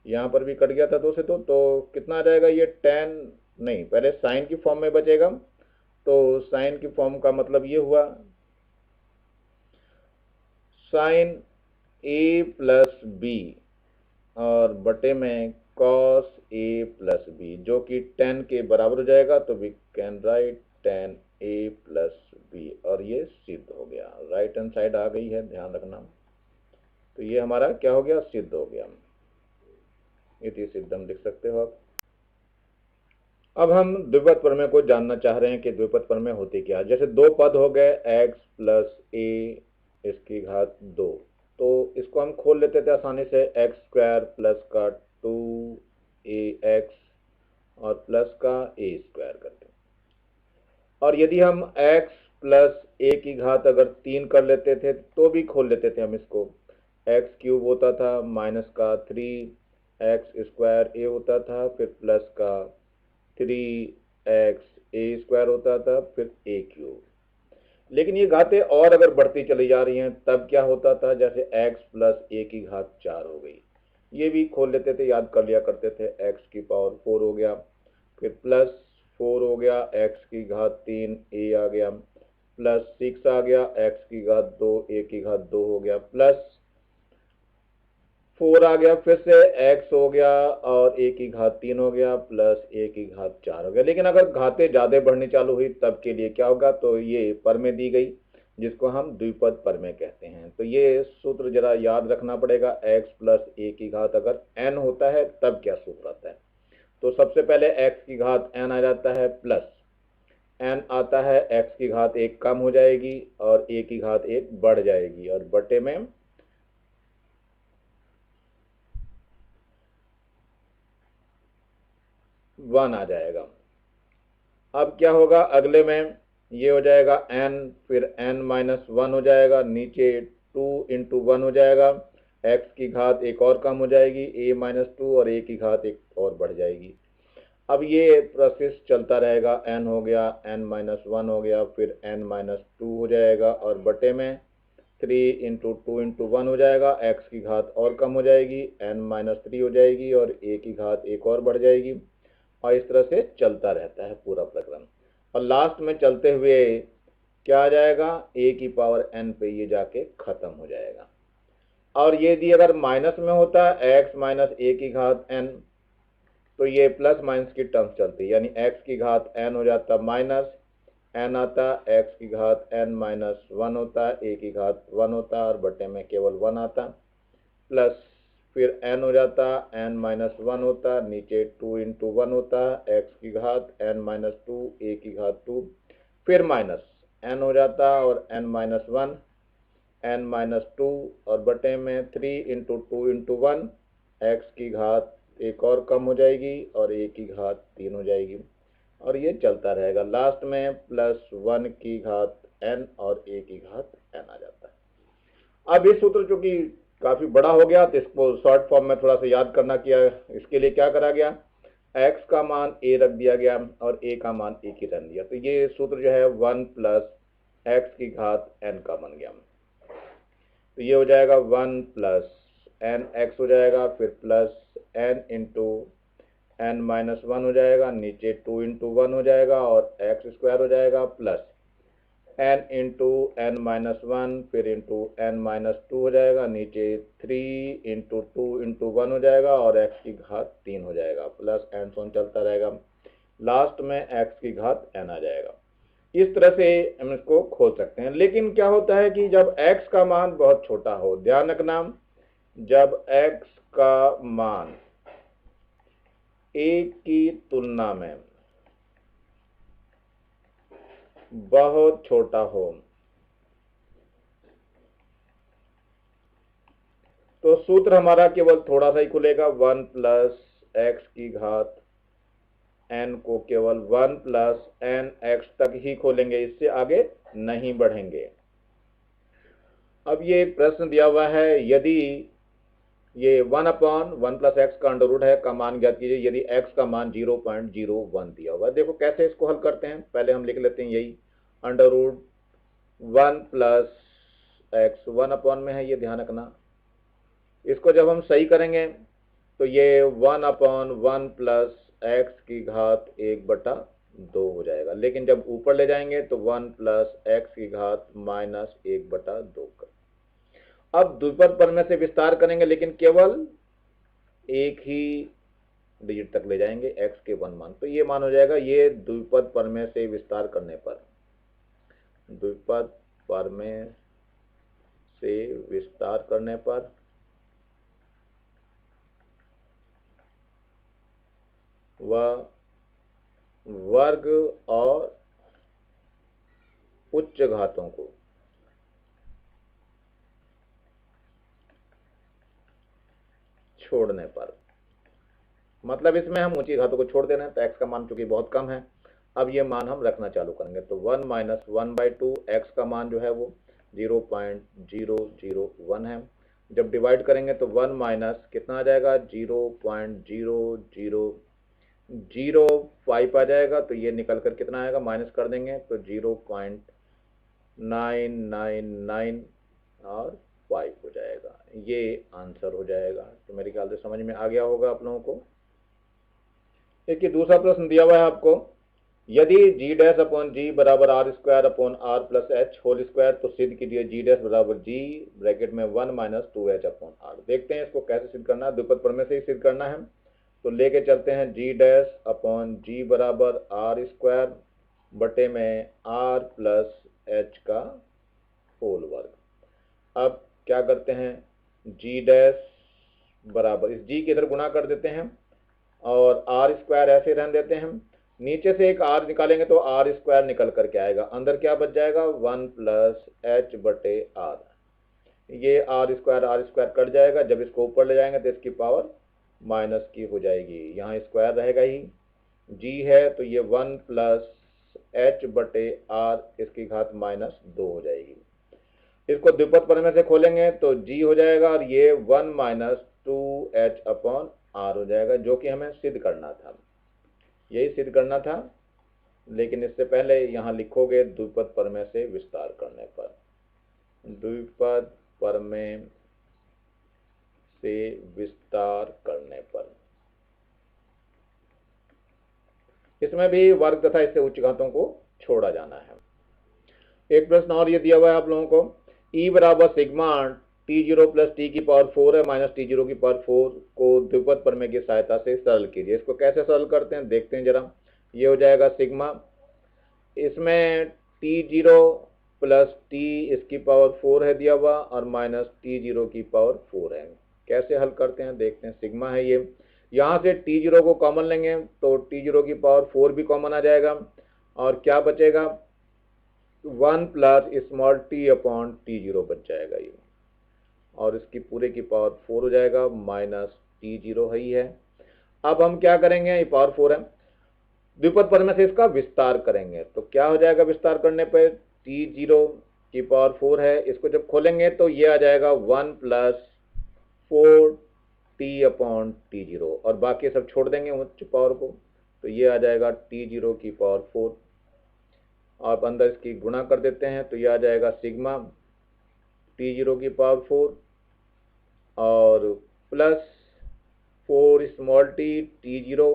यहाँ पर भी कट गया था 2 से 2, तो कितना आ जाएगा ये tan, नहीं पहले साइन की फॉर्म में बचेगा। तो साइन की फॉर्म का मतलब ये हुआ साइन a प्लस b और बटे में cos a प्लस b, जो कि tan के बराबर हो जाएगा। तो we can write tan a plus b, और ये सिद्ध हो गया। राइट हैंड साइड आ गई है, ध्यान रखना। तो ये हमारा क्या हो गया, सिद्ध हो गया। इति सिद्धम लिख सकते हो आप। अब हम द्विपद प्रमेय को जानना चाह रहे हैं कि द्विपद प्रमेय होते क्या। जैसे दो पद हो गए x प्लस a इसकी घात 2, तो इसको हम खोल लेते थे आसानी से, एक्स स्क्वायर प्लस का 2ax और प्लस का a स्क्वायर करके। और यदि हम x प्लस a की घात अगर 3 कर लेते थे तो भी खोल लेते थे हम इसको, एक्स क्यूब होता था माइनस का 3x स्क्वायर a होता था, फिर प्लस का 3x a स्क्वायर होता था, फिर a क्यूब। लेकिन ये घातें और अगर बढ़ती चली जा रही हैं तब क्या होता था, जैसे x प्लस a की घात 4 हो गई, ये भी खोल लेते थे, याद कर लिया करते थे, x की पावर 4 हो गया, फिर प्लस 4 हो गया, x की घात 3 a आ गया, प्लस 6 आ गया, x की घात 2 a की घात 2 हो गया, प्लस 4 आ गया, फिर से x हो गया और a की घात 3 हो गया, प्लस a की घात 4 हो गया। लेकिन अगर घातें ज्यादा बढ़नी चालू हुई तब के लिए क्या होगा, तो ये प्रमेय दी गई जिसको हम द्विपद प्रमेय कहते हैं। तो ये सूत्र जरा याद रखना पड़ेगा, x प्लस a की घात अगर n होता है तब क्या सूत्र आता है। तो सबसे पहले x की घात n आ जाता है, प्लस n आता है, x की घात 1 कम हो जाएगी और a की घात 1 बढ़ जाएगी, और बटे में वन आ जाएगा। अब क्या होगा अगले में, ये हो जाएगा n, फिर n माइनस 1 हो जाएगा, नीचे 2 इंटू 1 हो जाएगा, x की घात 1 और कम हो जाएगी, a माइनस 2 और a की घात 1 और बढ़ जाएगी। अब ये प्रोसेस चलता रहेगा, n हो गया, n माइनस 1 हो गया, फिर n माइनस 2 हो जाएगा, और बटे में 3 इंटू 2 इंटू 1 हो जाएगा, x की घात और कम हो जाएगी, n माइनस 3 हो जाएगी, और a की घात 1 और बढ़ जाएगी, और इस तरह से चलता रहता है पूरा प्रक्रम। और लास्ट में चलते हुए क्या आ जाएगा, a की पावर n पे ये जाके खत्म हो जाएगा। और ये यदि अगर माइनस में होता है x माइनस a की घात n, तो ये प्लस माइनस की टर्म्स चलती है, यानी x की घात n हो जाता माइनस n आता, x की घात n माइनस 1 होता, a की घात 1 होता, और बटे में केवल 1 आता, प्लस फिर n हो जाता, n माइनस 1 होता, नीचे 2 इंटू 1 होता, x की घात n माइनस 2 a की घात 2, फिर माइनस n हो जाता, और n माइनस 1 n माइनस 2, और बटे में 3 इंटू 2 इंटू 1, x की घात 1 और कम हो जाएगी और a की घात 3 हो जाएगी, और ये चलता रहेगा। लास्ट में प्लस 1 की घात n और a की घात n आ जाता है। अब ये सूत्र चूंकि काफी बड़ा हो गया तो इसको शॉर्ट फॉर्म में थोड़ा सा याद करना किया। इसके लिए क्या करा गया, x का मान a रख दिया गया और a का मान 1 ही रख दिया। तो ये सूत्र जो है 1 प्लस x की घात n का बन गया। तो ये हो जाएगा 1 प्लस एन एक्स हो जाएगा, फिर plus N into N minus 1 हो जाएगा, नीचे 2 इंटू 1 हो जाएगा और एक्स स्क्वायर हो जाएगा, plus N into N minus 1 फिर इंटू एन माइनस 2 हो जाएगा, नीचे 3 इंटू 2 इंटू 1 हो जाएगा और एक्स की घात 3 हो जाएगा, प्लस एन सोन चलता रहेगा, लास्ट में एक्स की घात एन आ जाएगा। इस तरह से हम इसको खोल सकते हैं। लेकिन क्या होता है कि जब x का मान बहुत छोटा हो, ध्यान रखना, जब x का मान 1 की तुलना में बहुत छोटा हो तो सूत्र हमारा केवल थोड़ा सा ही खुलेगा, 1 प्लस एक्स की घात n को केवल 1 प्लस एन एक्स तक ही खोलेंगे, इससे आगे नहीं बढ़ेंगे। अब ये एक प्रश्न दिया हुआ है, यदि ये 1/1 प्लस एक्स का अंडर रूट है का मान ज्ञात कीजिए यदि x का मान 0.01 दिया हुआ है। देखो कैसे इसको हल करते हैं, पहले हम लिख लेते हैं यही अंडर रूट 1 प्लस एक्स 1/1 में है, ये ध्यान रखना। इसको जब हम सही करेंगे तो ये 1/1 प्लस एक्स की घात 1/2 हो जाएगा, लेकिन जब ऊपर ले जाएंगे तो 1 प्लस एक्स की घात माइनस 1/2 कर। अब द्विपद प्रमेय से विस्तार करेंगे, लेकिन केवल एक ही डिजिट तक ले जाएंगे x के 1 मान, तो ये मान हो जाएगा, ये द्विपद प्रमेय से विस्तार करने पर, द्विपद प्रमेय से विस्तार करने पर वह वर्ग और उच्च घातों को छोड़ने पर, मतलब इसमें हम ऊंची घातों को छोड़ दे रहे हैं, तो x का मान चूंकि बहुत कम है, अब ये मान हम रखना चालू करेंगे। तो 1 माइनस 1/2 एक्स का मान जो है वो 0.001 है। जब डिवाइड करेंगे तो 1 माइनस कितना आ जाएगा, 0.00005 आ जाएगा, तो ये निकल कर कितना आएगा, माइनस कर देंगे तो 0.999 और 5 हो जाएगा, ये आंसर हो जाएगा। तो मेरे ख्याल से समझ में आ गया होगा आप लोगों को। देखिए दूसरा प्रश्न दिया हुआ है आपको, यदि g डैश अपॉन जी बराबर R square upon R plus H whole square, तो सिद्ध कीजिए g डैश बराबर जी ब्रैकेट में 1 माइनस 2h अपॉन आर। देखते हैं इसको कैसे सिद्ध करना है, द्विपद प्रमेय से ही सिद्ध करना है। तो लेके चलते हैं g डैश अपॉन जी बराबर आर स्क्वायर बटे में आर प्लस एच का होल वर्ग। अब क्या करते हैं, g डैश बराबर इस g के इधर गुणा कर देते हैं और आर स्क्वायर ऐसे रहने देते हैं, नीचे से एक आर निकालेंगे तो आर स्क्वायर निकल करके आएगा, अंदर क्या बच जाएगा, 1 प्लस एच बटे आर। ये आर स्क्वायर कट जाएगा, जब इसको ऊपर ले जाएंगे तो इसकी पावर माइनस की हो जाएगी, यहाँ स्क्वायर रहेगा ही, जी है तो ये 1 प्लस एच बटे आर इसकी घात माइनस 2 हो जाएगी। इसको द्विपद प्रमेय से खोलेंगे तो जी हो जाएगा और ये 1 माइनस 2h अपॉन आर हो जाएगा, जो कि हमें सिद्ध करना था, यही सिद्ध करना था। लेकिन इससे पहले यहाँ लिखोगे द्विपद प्रमेय से विस्तार करने पर, द्विपद प्रमेय से विस्तार करने पर, इसमें भी वर्ग तथा इससे उच्च घातों को छोड़ा जाना है। एक प्रश्न और ये दिया हुआ है आप लोगों को, E बराबर सिग्मा T0 प्लस टी की पावर 4 है माइनस T0 की पावर 4 को द्विपद प्रमेय की सहायता से सरल कीजिए। इसको कैसे सरल करते हैं देखते हैं जरा। ये हो जाएगा सिग्मा, इसमें T0 प्लस टी इसकी पावर 4 है दिया हुआ और माइनस T0 की पावर 4 है। कैसे हल करते हैं देखते हैं। सिग्मा है ये, यहाँ से T0 को कॉमन लेंगे तो T0 की पावर 4 भी कॉमन आ जाएगा और क्या बचेगा, 1 plus small T upon T0 बच जाएगा ये, और इसकी पूरे की पावर 4 हो जाएगा, माइनस T0 ही है। अब हम क्या करेंगे, ये पावर 4 है, द्विपद प्रमेय से इसका विस्तार करेंगे तो क्या हो जाएगा, विस्तार करने पर T0 की पावर 4 है, इसको जब खोलेंगे तो ये आ जाएगा 1 प्लस 4t अपॉन T0 और बाकी सब छोड़ देंगे उच्च पावर को, तो ये आ जाएगा T0 की पावर 4। आप अंदर इसकी गुणा कर देते हैं तो ये आ जाएगा सिग्मा t0 की पावर 4 और प्लस 4 स्मॉल t0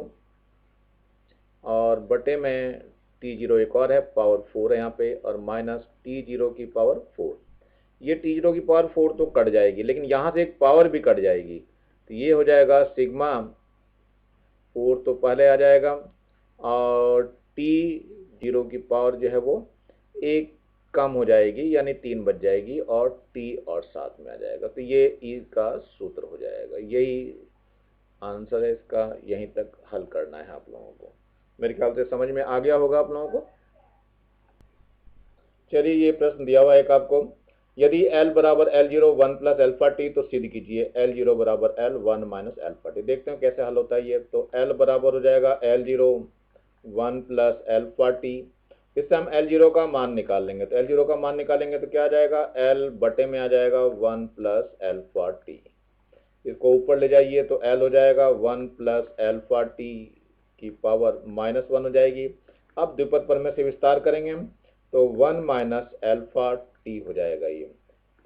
और बटे में t0 एक और है पावर 4 है यहाँ पे और माइनस t0 की पावर 4। ये t0 की पावर 4 तो कट जाएगी, लेकिन यहाँ से एक पावर भी कट जाएगी, तो ये हो जाएगा सिग्मा 4 तो पहले आ जाएगा और t0 की पावर जो है वो एक कम हो जाएगी यानी 3 बच जाएगी और t और साथ में आ जाएगा। तो ये ई का सूत्र हो जाएगा। यही आंसर है इसका, यहीं तक हल करना है आप लोगों को। मेरे ख्याल से समझ में आ गया होगा आप लोगों को। चलिए ये प्रश्न दिया हुआ है एक आपको, यदि L बराबर L0 1 प्लस अल्फा टी तो सिद्ध कीजिए L0 बराबर L 1 माइनस अल्फा टी। देखते हैं कैसे हल होता है ये। तो L बराबर हो जाएगा L0 1 प्लस अल्फा टी। इससे हम L0 का मान निकाल लेंगे, तो L0 का मान निकालेंगे तो क्या आ जाएगा, L बटे में आ जाएगा 1 प्लस अल्फा टी। इसको ऊपर ले जाइए तो L हो जाएगा 1 प्लस अल्फा टी की पावर -1 हो जाएगी। अब द्विपद प्रमेय से विस्तार करेंगे हम, तो 1 माइनस अल्फा टी हो जाएगा ये।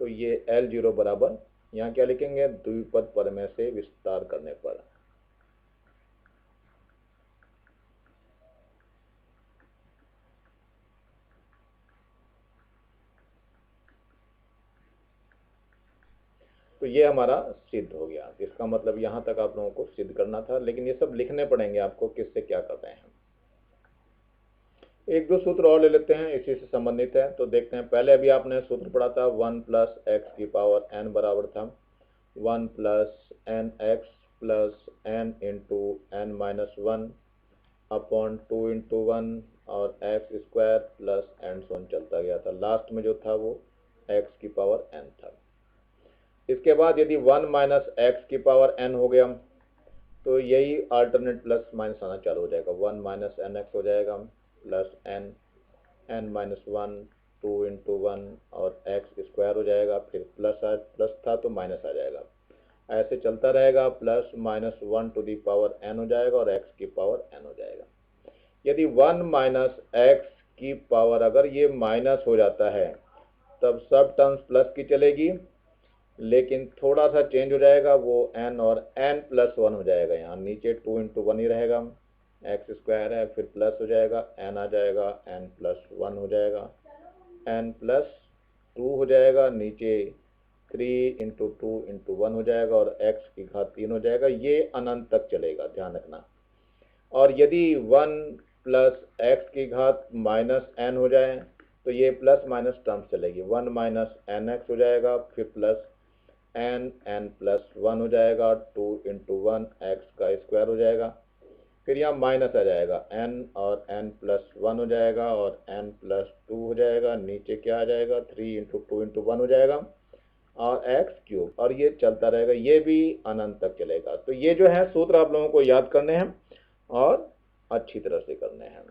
तो ये L0 बराबर यहाँ क्या लिखेंगे, द्विपद प्रमेय से विस्तार करने पर तो ये हमारा सिद्ध हो गया। इसका मतलब यहाँ तक आप लोगों को सिद्ध करना था, लेकिन ये सब लिखने पड़ेंगे आपको किससे क्या कर रहे हैं। एक दो सूत्र और ले लेते हैं, इसी से संबंधित है। तो देखते हैं, पहले अभी आपने सूत्र पढ़ा था 1 प्लस एक्स की पावर n बराबर था 1 plus N X plus N into N minus 1 upon 2 into 1 और X square plus and so on चलता गया था। लास्ट में जो था वो एक्स की पावर n था। इसके बाद यदि 1 माइनस एक्स की पावर n हो गया तो यही अल्टरनेट प्लस माइनस आना चालू हो जाएगा। 1 माइनस एन एक्स हो जाएगा प्लस एन माइनस 1 2 इंटू 1 और एक्स स्क्वायर हो जाएगा, फिर प्लस था तो माइनस आ जाएगा, ऐसे चलता रहेगा। Plus minus 1 to the power n हो जाएगा और x की पावर n हो जाएगा। यदि 1 माइनस एक्स की पावर अगर ये माइनस हो जाता है तब सब टर्म्स प्लस की चलेगी, लेकिन थोड़ा सा चेंज हो जाएगा, वो n और n प्लस 1 हो जाएगा। यहाँ नीचे 2 इंटू 1 ही रहेगा, एक्स स्क्वायर है, फिर प्लस हो जाएगा, n आ जाएगा, n प्लस 1 हो जाएगा, n प्लस 2 हो जाएगा, नीचे 3 इंटू 2 इंटू 1 हो जाएगा और x की घात 3 हो जाएगा। ये अनंत तक चलेगा, ध्यान रखना। और यदि 1 प्लस एक्स की घात माइनस n हो जाए तो ये प्लस माइनस टर्म्स चलेगी, 1 माइनस एन एक्स हो जाएगा, फिर प्लस n प्लस 1 हो जाएगा, 2 इंटू 1 एक्स का स्क्वायर हो जाएगा, फिर यहाँ माइनस आ जाएगा, n और n प्लस 1 हो जाएगा और n प्लस 2 हो जाएगा, नीचे क्या आ जाएगा, 3 इंटू 2 इंटू 1 हो जाएगा और एक्स क्यूब, और ये चलता रहेगा, ये भी अनंत तक चलेगा। तो ये जो है सूत्र आप लोगों को याद करने हैं और अच्छी तरह से करने हैं।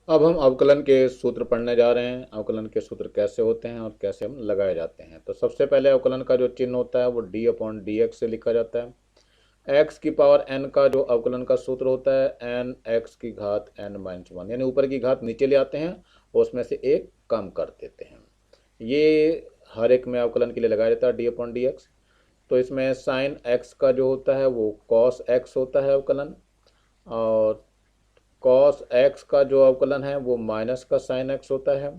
अब हम अवकलन के सूत्र पढ़ने जा रहे हैं। अवकलन के सूत्र कैसे होते हैं और कैसे हम लगाए जाते हैं। तो सबसे पहले अवकलन का जो चिन्ह होता है वो d अपॉन डी एक्स से लिखा जाता है। x की पावर n का जो अवकलन का सूत्र होता है n x की घात n माइनस 1, यानी ऊपर की घात नीचे ले आते हैं और उसमें से एक कम कर देते हैं। ये हर एक में अवकलन के लिए लगाया जाता है d अपॉन डी एक्स। तो इसमें साइन x का जो होता है वो कॉस x होता है अवकलन, और कॉस x का जो अवकलन है वो माइनस का साइन x होता है,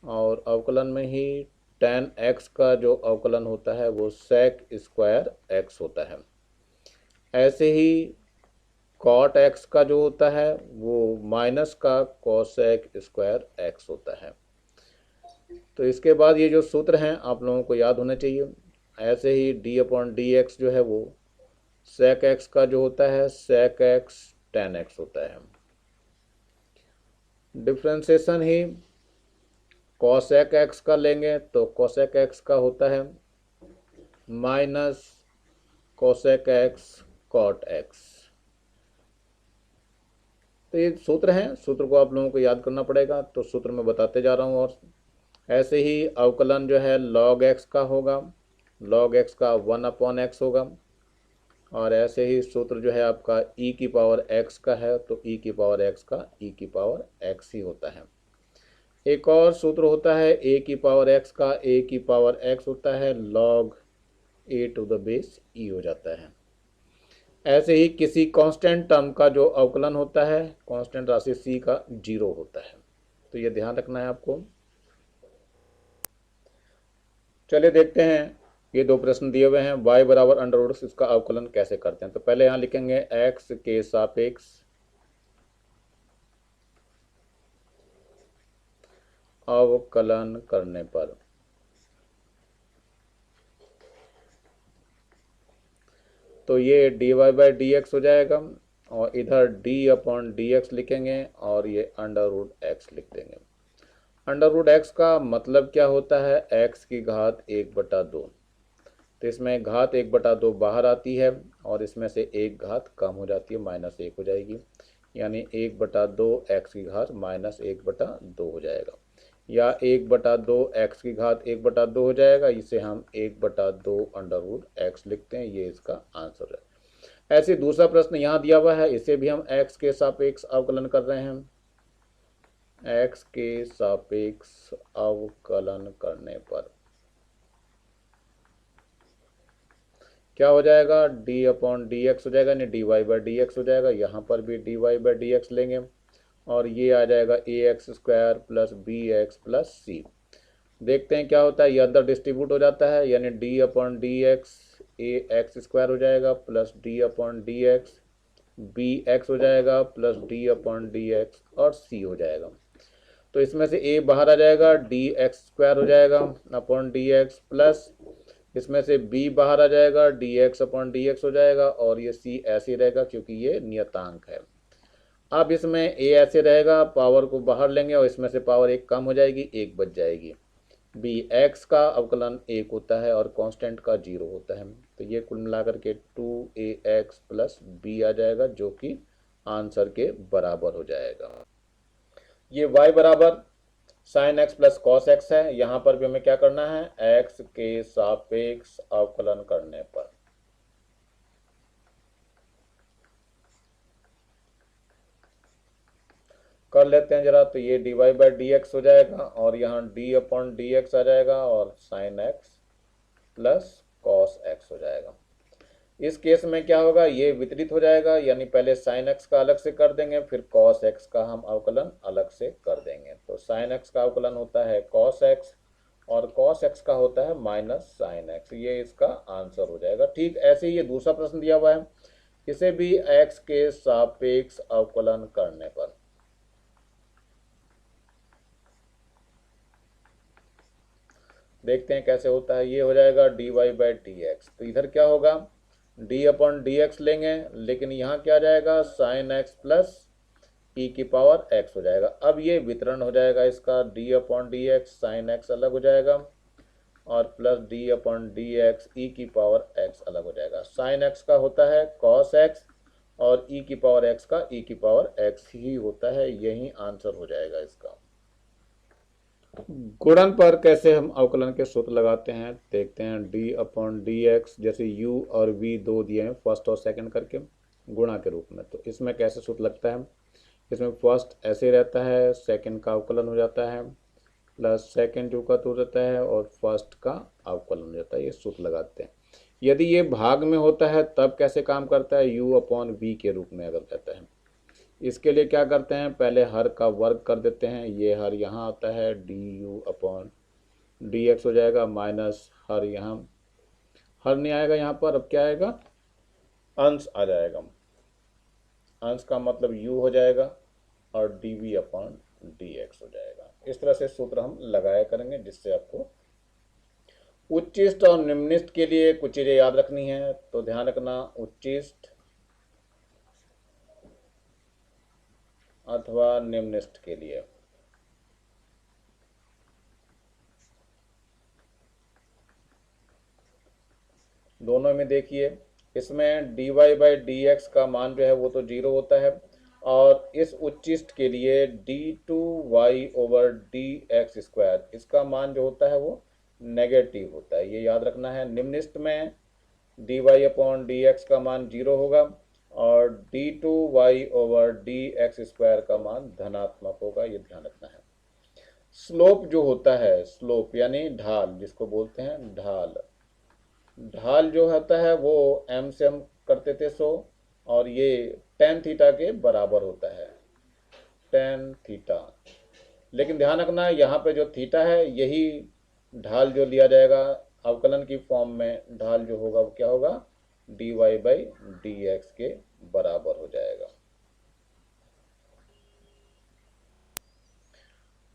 और अवकलन में ही tan x का जो अवकलन होता है वो sec स्क्वायर x होता है। ऐसे ही cot x का जो होता है वो माइनस का cosec स्क्वायर x होता है। तो इसके बाद ये जो सूत्र हैं आप लोगों को याद होने चाहिए। ऐसे ही d अपॉन डी एक्स जो है वो sec x का जो होता है sec x tan x होता है। डिफ्रेंसिएशन ही cosec x का लेंगे तो cosec x का होता है minus cosec x cot x। तो ये सूत्र हैं, सूत्र को आप लोगों को याद करना पड़ेगा, तो सूत्र में बताते जा रहा हूँ। और ऐसे ही अवकलन जो है log x का होगा, log x का 1 अपॉन x होगा, और ऐसे ही सूत्र जो है आपका e की पावर x का है तो e की पावर x का e की पावर x ही होता है। एक और सूत्र होता है ए की पावर एक्स का, ए की पावर एक्स होता है log a to the base e हो जाता है। ऐसे ही किसी कांस्टेंट टर्म का जो अवकलन होता है कांस्टेंट राशि सी का 0 होता है, तो ये ध्यान रखना है आपको। चलिए देखते हैं, ये दो प्रश्न दिए हुए हैं, y बराबर अंडर रूट इसका अवकलन कैसे करते हैं। तो पहले यहाँ लिखेंगे x के सापेक्ष अवकलन करने पर तो ये dy बाई डी एक्स हो जाएगा और इधर d अपॉन डी एक्स लिखेंगे और ये अंडर रूट एक्स लिख देंगे। अंडर रूट एक्स का मतलब क्या होता है, x की घात 1/2। तो इसमें घात 1/2 बाहर आती है और इसमें से एक घात कम हो जाती है, -1 हो जाएगी, यानी 1/2 x की घात -1/2 हो जाएगा, या 1/2 x की घात 1/2 हो जाएगा। इसे हम 1/2 अंडर रूट एक्स लिखते हैं, ये इसका आंसर है। ऐसे दूसरा प्रश्न यहाँ दिया हुआ है, इसे भी हम x के सापेक्ष अवकलन कर रहे हैं। x के सापेक्ष अवकलन करने पर क्या हो जाएगा, d अपॉन डी एक्स हो जाएगा, यानी dy बाई डी एक्स हो जाएगा। यहाँ पर भी dy बाई डी एक्स लेंगे और ये आ जाएगा ax² plus bx plus c। देखते हैं क्या होता है, ये अंदर डिस्ट्रीब्यूट हो जाता है, यानी d upon d x ax² हो जाएगा plus d upon d x bx हो जाएगा plus d upon d x और c हो जाएगा। तो इसमें से a बाहर आ जाएगा, dx² हो जाएगा अपॉन डी एक्स प्लस इसमें से b बाहर आ जाएगा, dx अपॉन डी एक्स हो जाएगा और ये c ऐसे ही रहेगा क्योंकि ये नियतांक है। अब इसमें a ऐसे रहेगा, पावर को बाहर लेंगे और इसमें से पावर 1 कम हो जाएगी, 1 बच जाएगी। b x का अवकलन 1 होता है और कांस्टेंट का 0 होता है, तो ये कुल मिलाकर के 2ax प्लस b आ जाएगा जो कि आंसर के बराबर हो जाएगा। ये y बराबर sine x plus cos x है। यहाँ पर भी हमें क्या करना है, x के सापेक्ष अवकलन करने पर कर लेते हैं जरा। तो ये dy बाई डी एक्स हो जाएगा और यहाँ d अपॉन डी एक्स आ जाएगा और sine x plus cos x हो जाएगा। इस केस में क्या होगा, ये वितरित हो जाएगा, यानी पहले साइन एक्स का अलग से कर देंगे फिर कॉस एक्स का हम अवकलन अलग से कर देंगे। तो साइन एक्स का अवकलन होता है कॉस एक्स और कॉस एक्स का होता है माइनस साइन एक्स, ये इसका आंसर हो जाएगा। ठीक ऐसे ही ये दूसरा प्रश्न दिया हुआ है, इसे भी एक्स के सापेक्ष अवकलन करने पर देखते हैं कैसे होता है। ये हो जाएगा dy बाई डी एक्स, तो इधर क्या होगा, d अपॉन डी एक्स लेंगे, लेकिन यहाँ क्या जाएगा साइन एक्स प्लस e की पावर x हो जाएगा। अब ये वितरण हो जाएगा इसका, d upon d x sine x अलग हो जाएगा और plus d upon d x e की पावर x अलग हो जाएगा। साइन एक्स का होता है कॉस एक्स और e की पावर x का e की पावर x ही होता है, यही आंसर हो जाएगा इसका। गुणन पर कैसे हम अवकलन के सूत्र लगाते हैं देखते हैं। d अपॉन डी एक्स, जैसे u और v दो दिए हैं फर्स्ट और सेकंड करके गुणा के रूप में, तो इसमें कैसे सूत्र लगता है, इसमें फर्स्ट ऐसे रहता है, सेकंड का अवकलन हो जाता है प्लस सेकंड टू का 2 रहता है और फर्स्ट का अवकलन हो जाता है, ये सूत्र लगाते हैं। यदि ये भाग में होता है तब कैसे काम करता है, u अपॉन वी के रूप में अगर रहता है। इसके लिए क्या करते हैं, पहले हर का वर्ग कर देते हैं, ये हर यहाँ आता है du अपॉन डी एक्स हो जाएगा माइनस हर यहाँ, हर नहीं आएगा यहाँ पर, अब क्या आएगा अंश आ जाएगा, अंश का मतलब u हो जाएगा और dv अपॉन डी एक्स हो जाएगा। इस तरह से सूत्र हम लगाया करेंगे जिससे आपको उच्चिष्ट और निम्निष्ट के लिए कुछ चीज़ें याद रखनी है। तो ध्यान रखना, उच्चिष्ट अथवा निम्निष्ट के लिए दोनों में देखिए, इसमें dy बाई डी एक्स का मान जो है वो तो 0 होता है और इस उच्चिष्ट के लिए d2y over D x square इसका मान जो होता है वो नेगेटिव होता है, ये याद रखना है। निम्निष्ट में dy अपॉन डी एक्स का मान 0 होगा और d2y over D x square का मान धनात्मक होगा, ये ध्यान रखना है। स्लोप जो होता है, स्लोप यानी ढाल, जिसको बोलते हैं ढाल, ढाल जो होता है वो m से हम करते थे 100, और ये tan थीटा के बराबर होता है, tan थीटा। लेकिन ध्यान रखना यहाँ पे जो थीटा है यही ढाल जो लिया जाएगा अवकलन की फॉर्म में, ढाल जो होगा वो क्या होगा, dy बाई डी एक्स के बराबर हो जाएगा।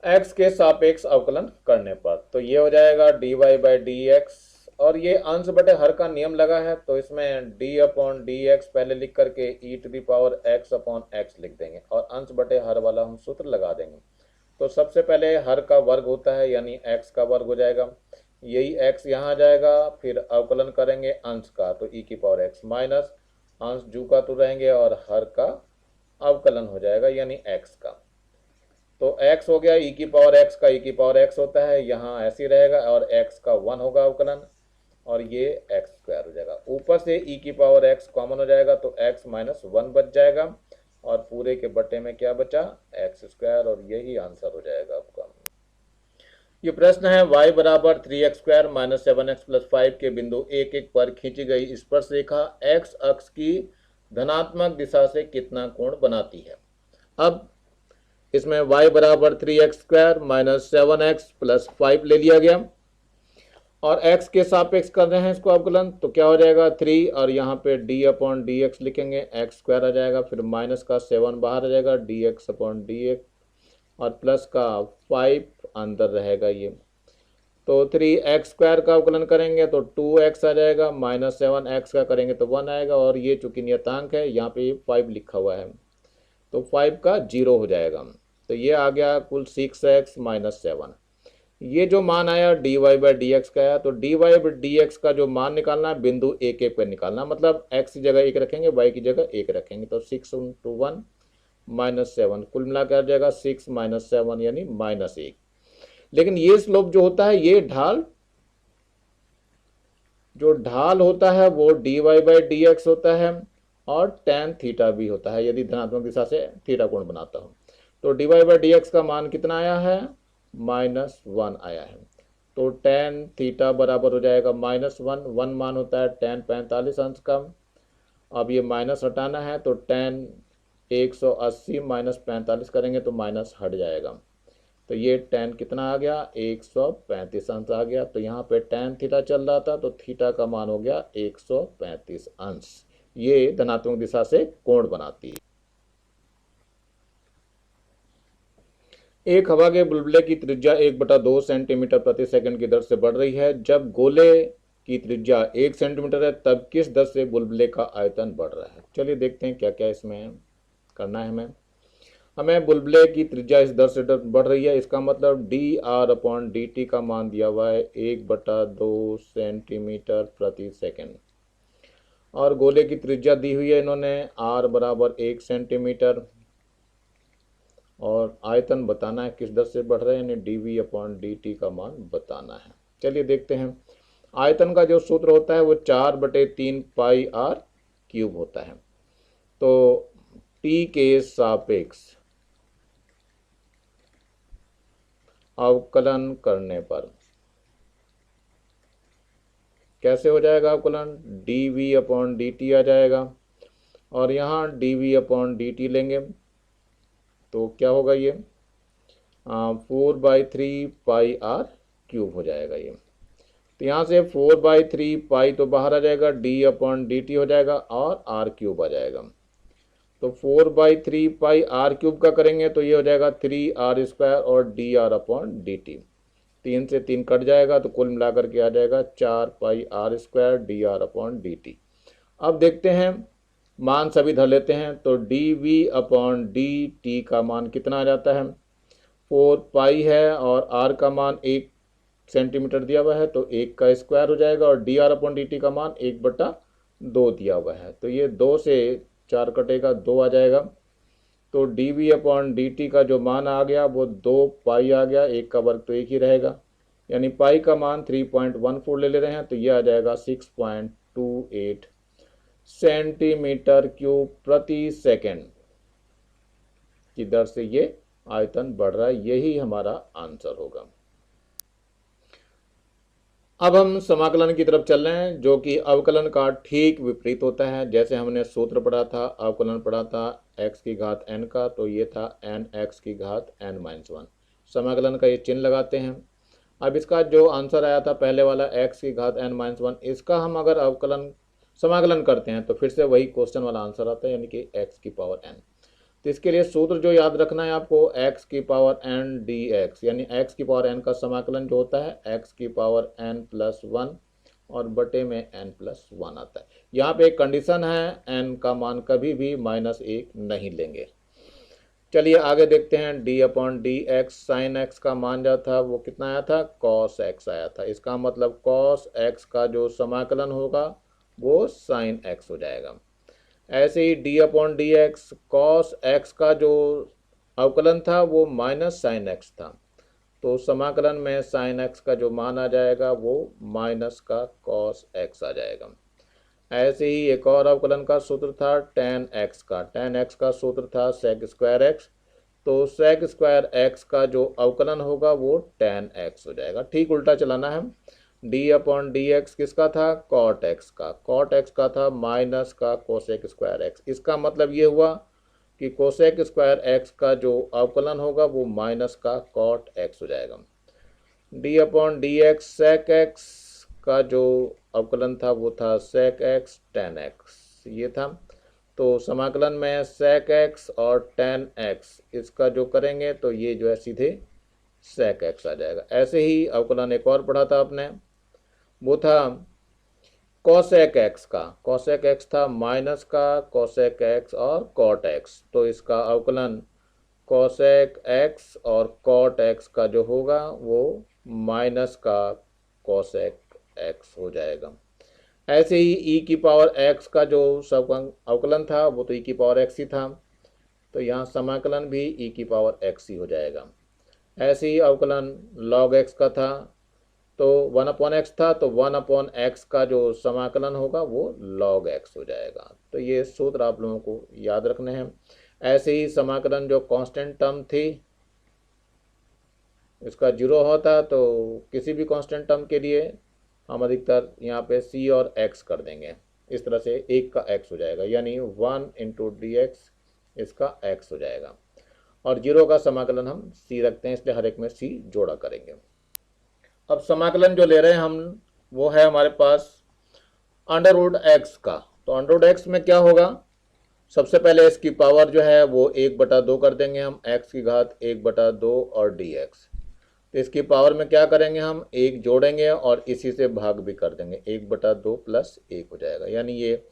x के सापेक्ष अवकलन करने पर तो ये हो जाएगा dy बाई डी एक्स, और ये अंश बटे हर का नियम लगा है तो इसमें d अपॉन डी एक्स पहले लिख करके e to the power x upon X लिख देंगे, और अंश बटे हर वाला हम सूत्र लगा देंगे। तो सबसे पहले हर का वर्ग होता है यानी x का वर्ग हो जाएगा, यही x यहाँ आ जाएगा, फिर अवकलन करेंगे अंश का तो e की पावर x माइनस अंश जू का तो रहेंगे और हर का अवकलन हो जाएगा यानी x का। तो x हो गया e की पावर x का, e की पावर x होता है यहाँ ऐसे ही रहेगा, और x का 1 होगा अवकलन, और ये x स्क्वायर हो जाएगा। ऊपर से e की पावर x कॉमन हो जाएगा तो x माइनस 1 बच जाएगा, और पूरे के बटे में क्या बचा, एक्स स्क्वायर, और यही आंसर हो जाएगा आपका। ये प्रश्न है y बराबर 3x square minus 7x plus 5 के बिंदु 1 1 पर खींची गई स्पर्शरेखा x अक्ष की धनात्मक दिशा से कितना कोण बनाती है। अब इसमें y बराबर 3x square minus 7x plus 5 ले लिया गया, और x के सापेक्ष कर रहे हैं इसको अवकलन, तो क्या हो जाएगा 3, और यहाँ पे d अपॉन डी एक्स लिखेंगे, x स्क्वायर आ जाएगा, फिर माइनस का 7 बाहर आ जाएगा, dx अपॉन डी एक्स, और प्लस का 5 अंदर रहेगा ये। तो 3x स्क्वायर का अवकलन करेंगे तो 2x आ जाएगा, माइनस 7x का करेंगे तो 1 आएगा, और ये चूंकि नियतांक है यहाँ पे 5 लिखा हुआ है तो 5 का 0 हो जाएगा, तो ये आ गया कुल 6x माइनस 7। ये जो मान आया dy बाई डी एक्स का आया, तो dy बाई डी एक्स का जो मान निकालना है बिंदु 1 1 पर निकालना, मतलब x की जगह 1 रखेंगे, y की जगह 1 रखेंगे, तो 6 इंटू 1 माइनस 7, कुल मिला के आ जाएगा 6 माइनस 7 यानी माइनस 1। लेकिन ये स्लोप जो होता है, ये ढाल जो ढाल होता है वो dy बाई डी एक्स होता है, और tan थीटा भी होता है यदि धनात्मक दिशा से थीटा कोण बनाता हो। तो dy बाई डी एक्स का मान कितना आया है, माइनस 1 आया है, तो tan थीटा बराबर हो जाएगा माइनस 1, 1 मान होता है tan 45 अंश का। अब ये माइनस हटाना है तो tan 180 माइनस 45 करेंगे तो माइनस हट जाएगा, तो ये tan कितना आ गया, 135 अंश आ गया। तो यहाँ पे tan थीटा चल रहा था तो थीटा का मान हो गया 135 अंश, ये धनात्मक दिशा से कोण बनाती है। एक हवा के बुलबुले की त्रिज्या 1/2 सेंटीमीटर प्रति सेकंड की दर से बढ़ रही है। जब गोले की त्रिज्या 1 सेंटीमीटर है तब किस दर से बुलबुले का आयतन बढ़ रहा है। चलिए देखते हैं क्या क्या इसमें करना है। हमें बुलबुले की त्रिज्या इस दर से बढ़ रही है, इसका मतलब D R upon D T का मान दिया हुआ है 1/2 सेंटीमीटर प्रति सेकंड, और गोले की त्रिज्या दी हुई है इन्होंने r बराबर 1 सेंटीमीटर, और आयतन बताना है किस दर से बढ़ रहे हैं, यानी dv अपॉन dt का मान बताना है। चलिए देखते हैं। आयतन का जो सूत्र होता है वो 4/3 पाई r क्यूब होता है। तो t के सापेक्ष अवकलन करने पर कैसे हो जाएगा अवकलन, dv अपॉन dt आ जाएगा, और यहाँ dv अपॉन dt लेंगे तो क्या होगा, ये 4/3 पाई r क्यूब हो जाएगा ये। तो यहाँ से 4/3 पाई तो बाहर आ जाएगा, d अपॉन dt हो जाएगा, और r क्यूब आ जाएगा। तो 4/3 पाई r क्यूब का करेंगे तो ये हो जाएगा 3r स्क्वायर और dr अपॉन dt, 3 से 3 कट जाएगा तो कुल मिलाकर के आ जाएगा 4 पाई r square dr upon dt। अब देखते हैं मान सभी धर लेते हैं, तो dv अपॉन dt का मान कितना आ जाता है, 4 पाई है, और r का मान 1 सेंटीमीटर दिया हुआ है तो 1 का स्क्वायर हो जाएगा, और dr अपॉन dt का मान 1/2 दिया हुआ है, तो ये 2 से 4 कटेगा 2 आ जाएगा। तो dv अपॉन dt का जो मान आ गया वो 2 पाई आ गया, 1 का वर्ग तो 1 ही रहेगा, यानी पाई का मान 3.14 ले रहे हैं तो ये आ जाएगा 6.28 सेंटीमीटर क्यूब प्रति सेकंड की दर से ये आयतन बढ़ रहा है, यही हमारा आंसर होगा। अब हम समाकलन की तरफ चल रहे हैं, जो कि अवकलन का ठीक विपरीत होता है। जैसे हमने सूत्र पढ़ा था, अवकलन पढ़ा था x की घात n का, तो ये था n x की घात n-1। समाकलन का ये चिन्ह लगाते हैं। अब इसका जो आंसर आया था पहले वाला x की घात n-1, इसका हम अगर अवकलन समाकलन करते हैं तो फिर से वही क्वेश्चन वाला आंसर आता है, यानी कि x की पावर n। तो इसके लिए सूत्र जो याद रखना है आपको, x की पावर n dx, यानी x की पावर n का समाकलन जो होता है x की पावर n+1 और बटे में n+1 आता है। यहाँ पे एक कंडीशन है, n का मान कभी भी -1 नहीं लेंगे। चलिए आगे देखते हैं। d/dx साइन x का मान जो था वो कितना आया था, cos x आया था। इसका मतलब cos x का जो समाकलन होगा वो साइन x हो जाएगा। ऐसे ही d/dx cos x का जो अवकलन था वो माइनस साइन x था, तो समाकलन में साइन x का जो मान आ जाएगा वो माइनस का cos x आ जाएगा। ऐसे ही एक और अवकलन का सूत्र था tan x का। tan x का सूत्र था sec स्क्वायर x, तो sec स्क्वायर x का जो अवकलन होगा वो tan x हो जाएगा। ठीक उल्टा चलाना है। d/dx किसका था, cot x का। cot x का था माइनस का cosec स्क्वायर x। इसका मतलब ये हुआ कि cosec स्क्वायर x का जो अवकलन होगा वो माइनस का cot x हो जाएगा। d/dx sec x का जो अवकलन था वो था sec x tan x, ये था। तो समाकलन में sec x और tan x इसका जो करेंगे तो ये जो है सीधे sec x आ जाएगा। ऐसे ही अवकलन एक और पढ़ा था आपने, वो था cosec x का। cosec x था माइनस का cosec x और cot x, तो इसका अवकलन cosec x और cot x का जो होगा वो माइनस का cosec x हो जाएगा। ऐसे ही e की पावर x का जो सब अवकलन था वो तो e की पावर x ही था, तो यहाँ समाकलन भी e की पावर x ही हो जाएगा। ऐसे ही अवकलन log x का था, तो 1/x था, तो 1/x का जो समाकलन होगा वो log x हो जाएगा। तो ये सूत्र आप लोगों को याद रखने हैं। ऐसे ही समाकलन जो कांस्टेंट टर्म थी इसका 0 होता, तो किसी भी कांस्टेंट टर्म के लिए हम अधिकतर यहाँ पे c और x कर देंगे। इस तरह से 1 का x हो जाएगा, यानी 1 × dx इसका x हो जाएगा। और 0 का समाकलन हम c रखते हैं, इसलिए हर एक में c जोड़ा करेंगे। अब समाकलन जो ले रहे हैं हम वो है हमारे पास √x का। तो √x में क्या होगा, सबसे पहले इसकी पावर जो है वो 1/2 कर देंगे हम, x की घात 1/2 और dx। तो इसकी पावर में क्या करेंगे, हम 1 जोड़ेंगे और इसी से भाग भी कर देंगे, 1/2 + 1 हो जाएगा, यानी ये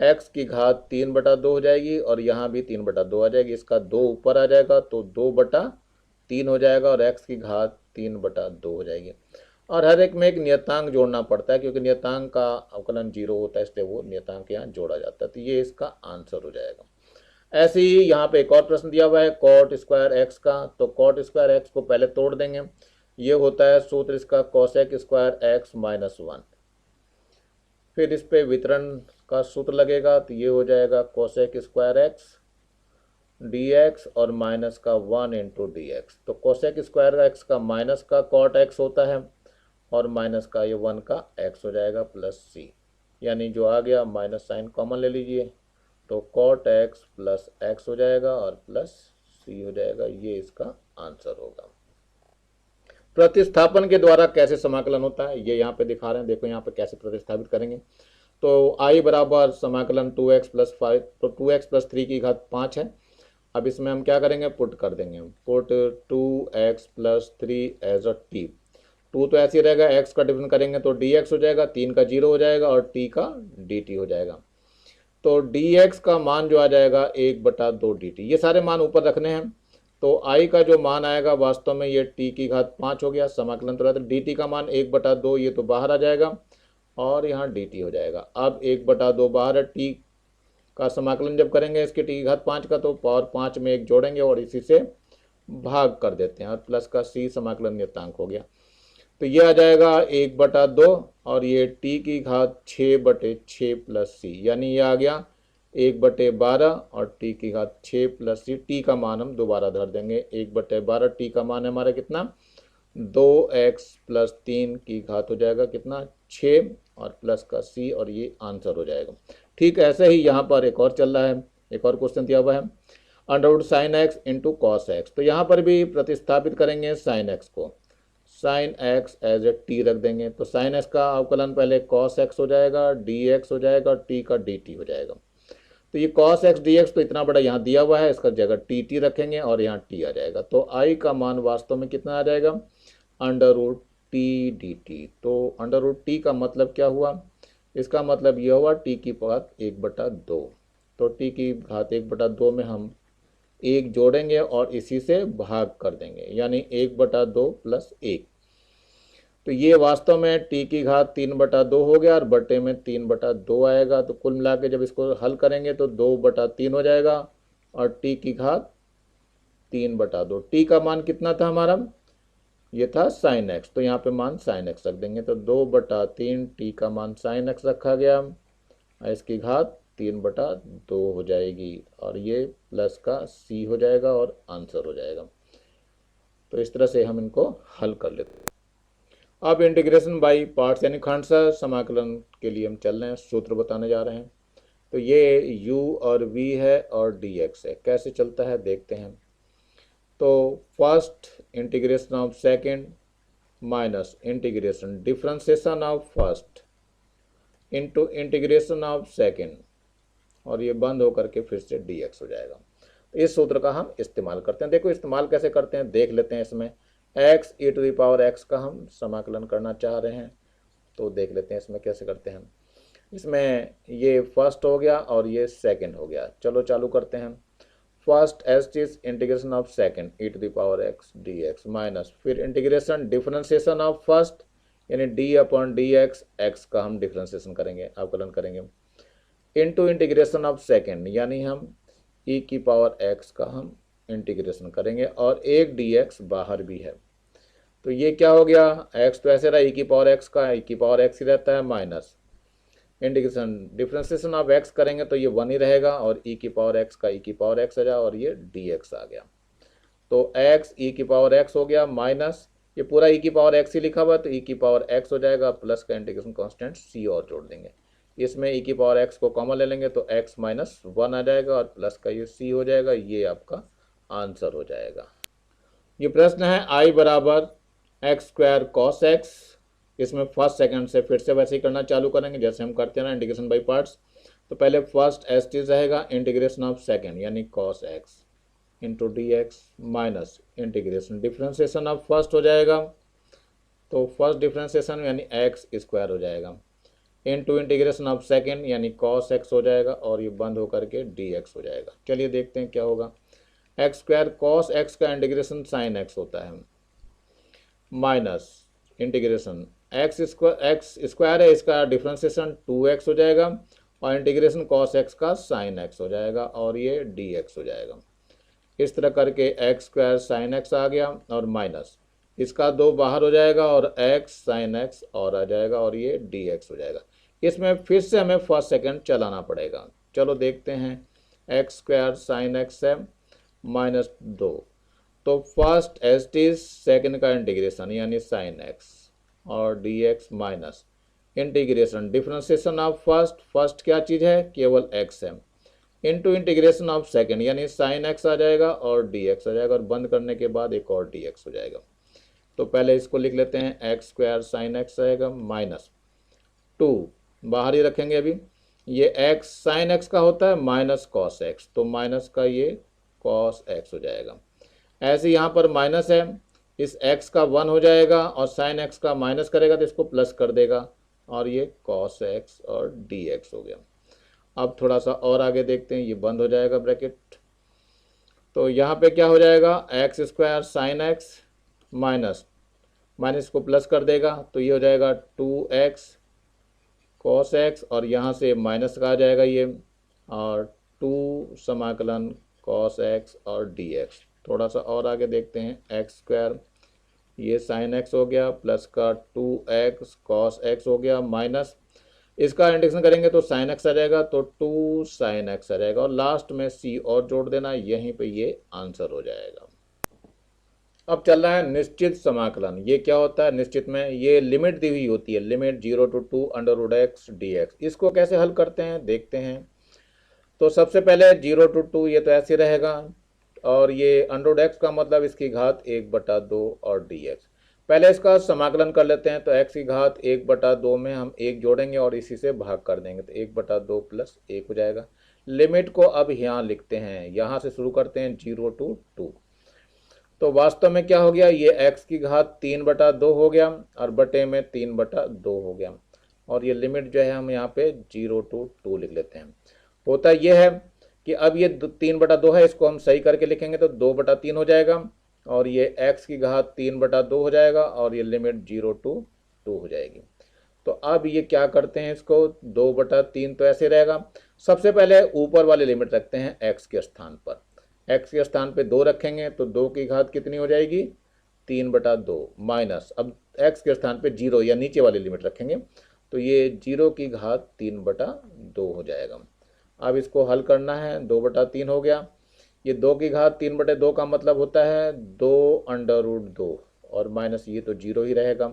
x की घात 3/2 हो जाएगी और यहाँ भी 3/2 आ जाएगी। इसका 2 ऊपर आ जाएगा तो 2/3 हो जाएगा और x की घात 3/2 हो जाएगी। और हर एक में एक नियतांक जोड़ना पड़ता है, क्योंकि नियतांक का अवकलन 0 होता है, इसलिए वो नियतांक यहाँ जोड़ा जाता है। तो ये इसका आंसर हो जाएगा। ऐसे ही यहाँ पे एक और प्रश्न दिया हुआ है cot स्क्वायर x का। तो cot स्क्वायर x को पहले तोड़ देंगे, ये होता है सूत्र इसका cosec स्क्वायर x -1। फिर इस पे वितरण का सूत्र लगेगा, तो ये हो जाएगा cosec स्क्वायर x dx और माइनस का 1 × dx। तो cosec स्क्वायर x का माइनस का cot x होता है और माइनस का ये 1 का x हो जाएगा प्लस c, यानी जो आ गया माइनस साइन कॉमन ले लीजिए, तो cot x प्लस x हो जाएगा और प्लस c हो जाएगा। ये इसका आंसर होगा। प्रतिस्थापन के द्वारा कैसे समाकलन होता है ये यहाँ पे दिखा रहे हैं, देखो यहाँ पे कैसे प्रतिस्थापित करेंगे। तो i बराबर समाकलन 2x + 5, तो 2x + 3 की घात 5 है। अब इसमें हम क्या करेंगे, पुट कर देंगे, put 2x + 3 as a t। 2 तो ऐसे ही रहेगा, x का डिफरेंस करेंगे तो dx हो जाएगा, 3 का 0 हो जाएगा और t का dt हो जाएगा। तो dx का मान जो आ जाएगा 1/2 dt। ये सारे मान ऊपर रखने हैं। तो i का जो मान आएगा वास्तव में ये t की घात 5 हो गया, समाकलन तो रहता है, dt का मान 1/2, ये तो बाहर आ जाएगा और यहाँ dt हो जाएगा। अब 1/2 बाहर है, t का समाकलन जब करेंगे इसके t की घात 5 का, तो पावर 5 में 1 जोड़ेंगे और इसी से भाग कर देते हैं और प्लस का c समाकलन नियतांक हो गया। तो ये आ जाएगा 1/2 और ये t की घात 6/6 + c, यानी ये आ गया 1/12 और टी की घात 6 प्लस सी। टी का मान हम दोबारा धर देंगे, 1/12 टी का मान है हमारा कितना 2x प्लस 3 की घात हो जाएगा कितना 6 और प्लस का सी और ये आंसर हो जाएगा। ठीक ऐसे ही यहाँ पर एक और चल रहा है, एक और क्वेश्चन दिया हुआ है under sine X into cos X. तो यहाँ पर भी प्रतिस्थापित करेंगे साइन एक्स को, sine X as a T रख देंगे। तो साइन एक्स का अवकलन पहले कॉस एक्स हो जाएगा, डी एक्स हो जाएगा, टी का डी टी हो जाएगा। तो ये कॉस एक्स डी एक्स तो इतना बड़ा यहाँ दिया हुआ है, इसका जगह टी टी रखेंगे और यहाँ टी आ जाएगा। तो आई का मान वास्तव में कितना आ जाएगा under root T D T. तो अंडर रूट टी का मतलब क्या हुआ, इसका मतलब यह हुआ टी की घात 1/2। तो टी की घात 1/2 में हम 1 जोड़ेंगे और इसी से भाग कर देंगे, यानी 1/2 प्लस 1। तो ये वास्तव में टी की घात 3/2 हो गया और बटे में 3/2 आएगा। तो कुल मिला के जब इसको हल करेंगे तो 2/3 हो जाएगा और टी की घात 3/2। टी का मान कितना था हमारा, ये था साइन एक्स, तो यहाँ पे मान साइन एक्स रख देंगे। तो 2/3 टी का मान साइन एक्स रखा गया और इसकी घात 3/2 हो जाएगी और ये प्लस का सी हो जाएगा और आंसर हो जाएगा। तो इस तरह से हम इनको हल कर लेते हैं। अब इंटीग्रेशन बाय पार्ट्स यानी खंडशः समाकलन के लिए हम चल रहे हैं, सूत्र बताने जा रहे हैं। तो ये u और v है और dx है, कैसे चलता है देखते हैं। तो first integration of second minus integration differentiation of first into integration of second और ये बंद होकर के फिर से dx हो जाएगा। इस सूत्र का हम इस्तेमाल करते हैं। देखो इस्तेमाल कैसे करते हैं देख लेते हैं। इसमें x e⁻x का हम समाकलन करना चाह रहे हैं, तो देख लेते हैं इसमें कैसे करते हैं। इसमें ये फर्स्ट हो गया और ये सेकंड हो गया। चलो चालू करते हैं। First S is integration of second e⁻x dx minus फिर इंटीग्रेशन डिफरेंशिएशन ऑफ फर्स्ट यानी d/dx x का हम डिफरेंशिएशन करेंगे, अवकलन करेंगे, इनटू इंटीग्रेशन ऑफ सेकंड यानी हम e⁻x का हम इंटीग्रेशन करेंगे और एक dx बाहर भी है। तो ये क्या हो गया, x तो ऐसे रहा e⁻x का e⁻x ही रहता है minus integration differentiation of x करेंगे तो ये 1 ही रहेगा और e⁻x का e⁻x आ जाए और ये dx आ गया। तो x e⁻x हो गया माइनस ये पूरा e⁻x ही लिखा हुआ है तो e⁻x हो जाएगा प्लस का इंटीग्रेशन कांस्टेंट c और जोड़ देंगे। इसमें e⁻x को कॉमन ले लेंगे तो x माइनस 1 आ जाएगा और प्लस का ये c हो जाएगा। ये आपका आंसर हो जाएगा। ये प्रश्न है i बराबर x² cos x। इसमें फर्स्ट सेकंड से फिर से वैसे ही करना चालू करेंगे जैसे हम करते हैं ना इंटीग्रेशन बाय पार्ट्स। तो पहले फर्स्ट एस टी रहेगा इंटीग्रेशन ऑफ सेकंड यानी cos x into dx minus integration differentiation of first हो जाएगा तो फर्स्ट डिफरेंशिएशन यानी x² हो जाएगा इंटू इंटीग्रेशन ऑफ सेकंड यानी cos x हो जाएगा और ये बंद होकर के dx हो जाएगा। चलिए देखते हैं क्या होगा। x² cos x का इंटीग्रेशन sin x होता है माइनस इंटीग्रेशन x स्क्वायर है इसका डिफरेंशिएशन 2x हो जाएगा और इंटीग्रेशन cos x का sin x हो जाएगा और ये dx हो जाएगा। इस तरह करके x² sin x आ गया और माइनस इसका 2 बाहर हो जाएगा और x sin x और आ जाएगा और ये dx हो जाएगा। इसमें फिर से हमें फर्स्ट सेकंड चलाना पड़ेगा। चलो देखते हैं x² sin x है माइनस 2 तो फर्स्ट एस टी सेकेंड का इंटीग्रेशन यानी sin x और dx minus integration differentiation of first क्या चीज़ है केवल x है इंटू इंटीग्रेशन ऑफ सेकेंड यानी sin x आ जाएगा और dx आ जाएगा और बंद करने के बाद एक और dx हो जाएगा। तो पहले इसको लिख लेते हैं x² sin x आएगा माइनस 2 बाहर ही रखेंगे अभी ये x sin x का होता है माइनस cos x तो माइनस का ये cos x हो जाएगा। ऐसे यहाँ पर माइनस है इस x का 1 हो जाएगा और sin x का माइनस करेगा तो इसको प्लस कर देगा और ये cos x और dx हो गया। अब थोड़ा सा और आगे देखते हैं ये बंद हो जाएगा ब्रैकेट तो यहाँ पे क्या हो जाएगा x² sin x माइनस को प्लस कर देगा तो ये हो जाएगा 2x cos x और यहाँ से माइनस का आ जाएगा ये और 2 समाकलन cos x और dx। थोड़ा सा और आगे देखते हैं x² ये sin x हो गया प्लस का 2x cos x हो गया माइनस इसका इंटीग्रेशन करेंगे तो साइन एक्स आ जाएगा, तो 2 साइन एक्स आ जाएगा और लास्ट में सी और जोड़ देना, यहीं पे ये आंसर हो जाएगा। अब चल रहा है निश्चित समाकलन। ये क्या होता है निश्चित में? ये लिमिट दी हुई होती है, limit 0 to 2 under x dx। इसको कैसे हल करते हैं देखते हैं। तो सबसे पहले 0 to 2 ये तो ऐसे रहेगा और ये अंडर x का मतलब इसकी घात 1/2 और dx। पहले इसका समाकलन कर लेते हैं। तो x की घात 1/2 में हम 1 जोड़ेंगे और इसी से भाग कर देंगे, तो 1/2 + 1 हो जाएगा। लिमिट को अब यहाँ लिखते हैं, यहाँ से शुरू करते हैं 0 to 2। तो वास्तव में क्या हो गया, ये x की घात 3/2 हो गया और बटे में 3/2 हो गया और ये लिमिट जो है हम यहाँ पे 0 to 2 लिख लेते हैं। होता ये है कि अब ये 3/2 है, इसको हम सही करके लिखेंगे तो 2/3 हो जाएगा और ये x की घात 3/2 हो जाएगा और ये लिमिट 0 to 2 हो जाएगी। तो अब ये क्या करते हैं, इसको 2/3 तो ऐसे रहेगा। सबसे पहले ऊपर वाली लिमिट रखते हैं x के स्थान पर। x के स्थान पे 2 रखेंगे तो 2 की घात कितनी हो जाएगी, 3/2 माइनस, अब x के स्थान पे 0 या नीचे वाली लिमिट रखेंगे तो ये 0 की घात 3/2 हो जाएगा। अब इसको हल करना है, 2/3 हो गया। ये 2 की घात 3/2 का मतलब होता है 2√2 और माइनस ये तो 0 ही रहेगा।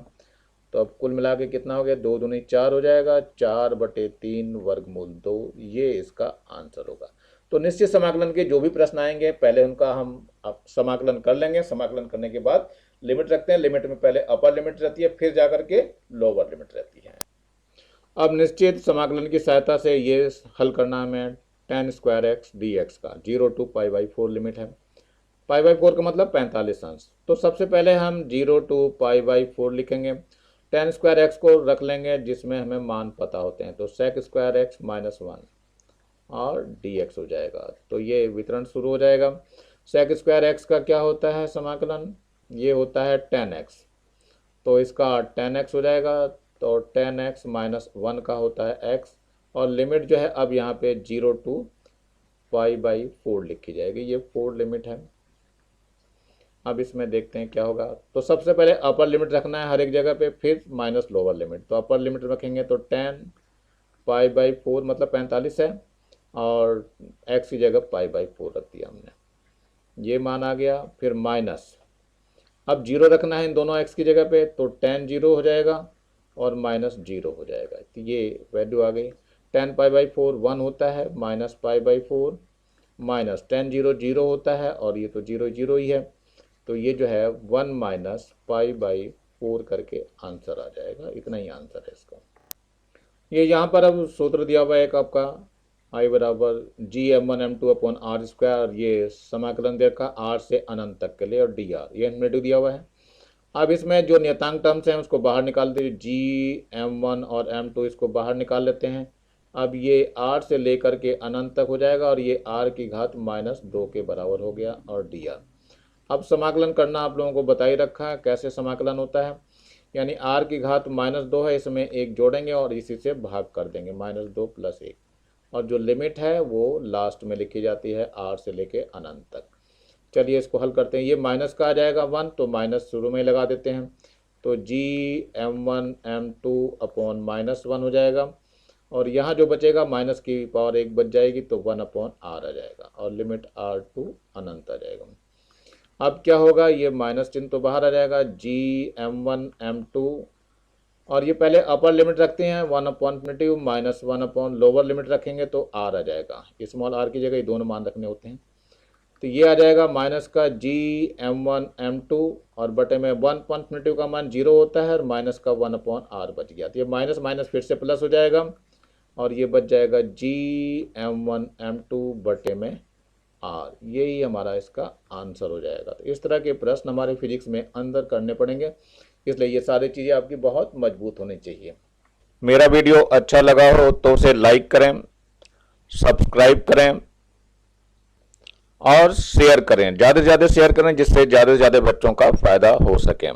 तो अब कुल मिला के कितना हो गया, 2 दूनी 4 हो जाएगा, 4/3 वर्गमूल 2, ये इसका आंसर होगा। तो निश्चित समाकलन के जो भी प्रश्न आएंगे पहले उनका हम समाकलन कर लेंगे। समाकलन करने के बाद लिमिट रखते हैं, लिमिट में पहले अपर लिमिट रहती है फिर जाकर के लोअर लिमिट रहती है। अब निश्चित समाकलन की सहायता से ये हल करना हमें tan² x dx का 0 to π/4 लिमिट है। π/4 का मतलब 45 अंश। तो सबसे पहले हम 0 to π/4 लिखेंगे। tan² x को रख लेंगे जिसमें हमें मान पता होते हैं, तो sec² x - 1 और dx हो जाएगा। तो ये वितरण शुरू हो जाएगा। sec² x का क्या होता है समाकलन, ये होता है tan x, तो इसका tan x हो जाएगा। तो tan x - 1 का होता है x और लिमिट जो है अब यहाँ पे 0 to π/4 लिखी जाएगी, ये 4 लिमिट है। अब इसमें देखते हैं क्या होगा। तो सबसे पहले अपर लिमिट रखना है हर एक जगह पे, फिर माइनस लोअर लिमिट। तो अपर लिमिट रखेंगे तो tan π/4 मतलब 45 है और x की जगह π/4 रख दिया हमने, ये मान आ गया। फिर माइनस, अब 0 रखना है इन दोनों x की जगह पे, तो tan 0 हो जाएगा और -0 हो जाएगा, तो ये वैल्यू आ गई। tan π/4 1 होता है, माइनस π/4 माइनस tan 0 0 होता है और ये तो 0 0 ही है, तो ये जो है 1 माइनस π/4 करके आंसर आ जाएगा। इतना ही आंसर है इसका। ये यहाँ पर अब सूत्र दिया हुआ है एक आपका I बराबर Gm1m2/r², ये समाकलन देखा r से अनंत तक के लिए, और dr ये इन्फिनिटी दिया हुआ है। अब इसमें जो नियतांक टर्म्स हैं उसको बाहर निकाल दीजिए, Gm1 और m2 इसको बाहर निकाल लेते हैं। अब ये r से लेकर के अनंत तक हो जाएगा और ये r की घात -2 के बराबर हो गया और dr। अब समाकलन करना आप लोगों को बता ही रखा है कैसे समाकलन होता है, यानी r की घात -2 है, इसमें 1 जोड़ेंगे और इसी से भाग कर देंगे, -2 + 1, और जो लिमिट है वो लास्ट में लिखी जाती है r से लेके अनंत तक। चलिए इसको हल करते हैं। ये माइनस का आ जाएगा 1, तो माइनस शुरू में लगा देते हैं, तो Gm1 m2/-1 हो जाएगा और यहाँ जो बचेगा माइनस की पावर 1 बच जाएगी, तो 1/r आ जाएगा और लिमिट r टू अनंत आ जाएगा। अब क्या होगा, ये माइनस चिन्ह तो बाहर आ जाएगा, Gm1 m2, और ये पहले अपर लिमिट रखते हैं 1/∞ माइनस 1/ लोअर लिमिट रखेंगे तो r आ जाएगा। स्मॉल r की जगह ये दोनों मान रखने होते हैं, तो ये आ जाएगा माइनस का Gm1 m2 और बटे में 1/∞ का मान 0 होता है और माइनस का 1/r बच गया, तो ये माइनस माइनस फिर से प्लस हो जाएगा और ये बच जाएगा Gm1 m2 बटे में r। यही हमारा इसका आंसर हो जाएगा। तो इस तरह के प्रश्न हमारे फिजिक्स में अंदर करने पड़ेंगे, इसलिए ये सारी चीज़ें आपकी बहुत मजबूत होनी चाहिए। मेरा वीडियो अच्छा लगा हो तो उसे लाइक करें, सब्सक्राइब करें और शेयर करें, ज़्यादा से ज़्यादा शेयर करें जिससे ज़्यादा से ज़्यादा बच्चों का फ़ायदा हो सके।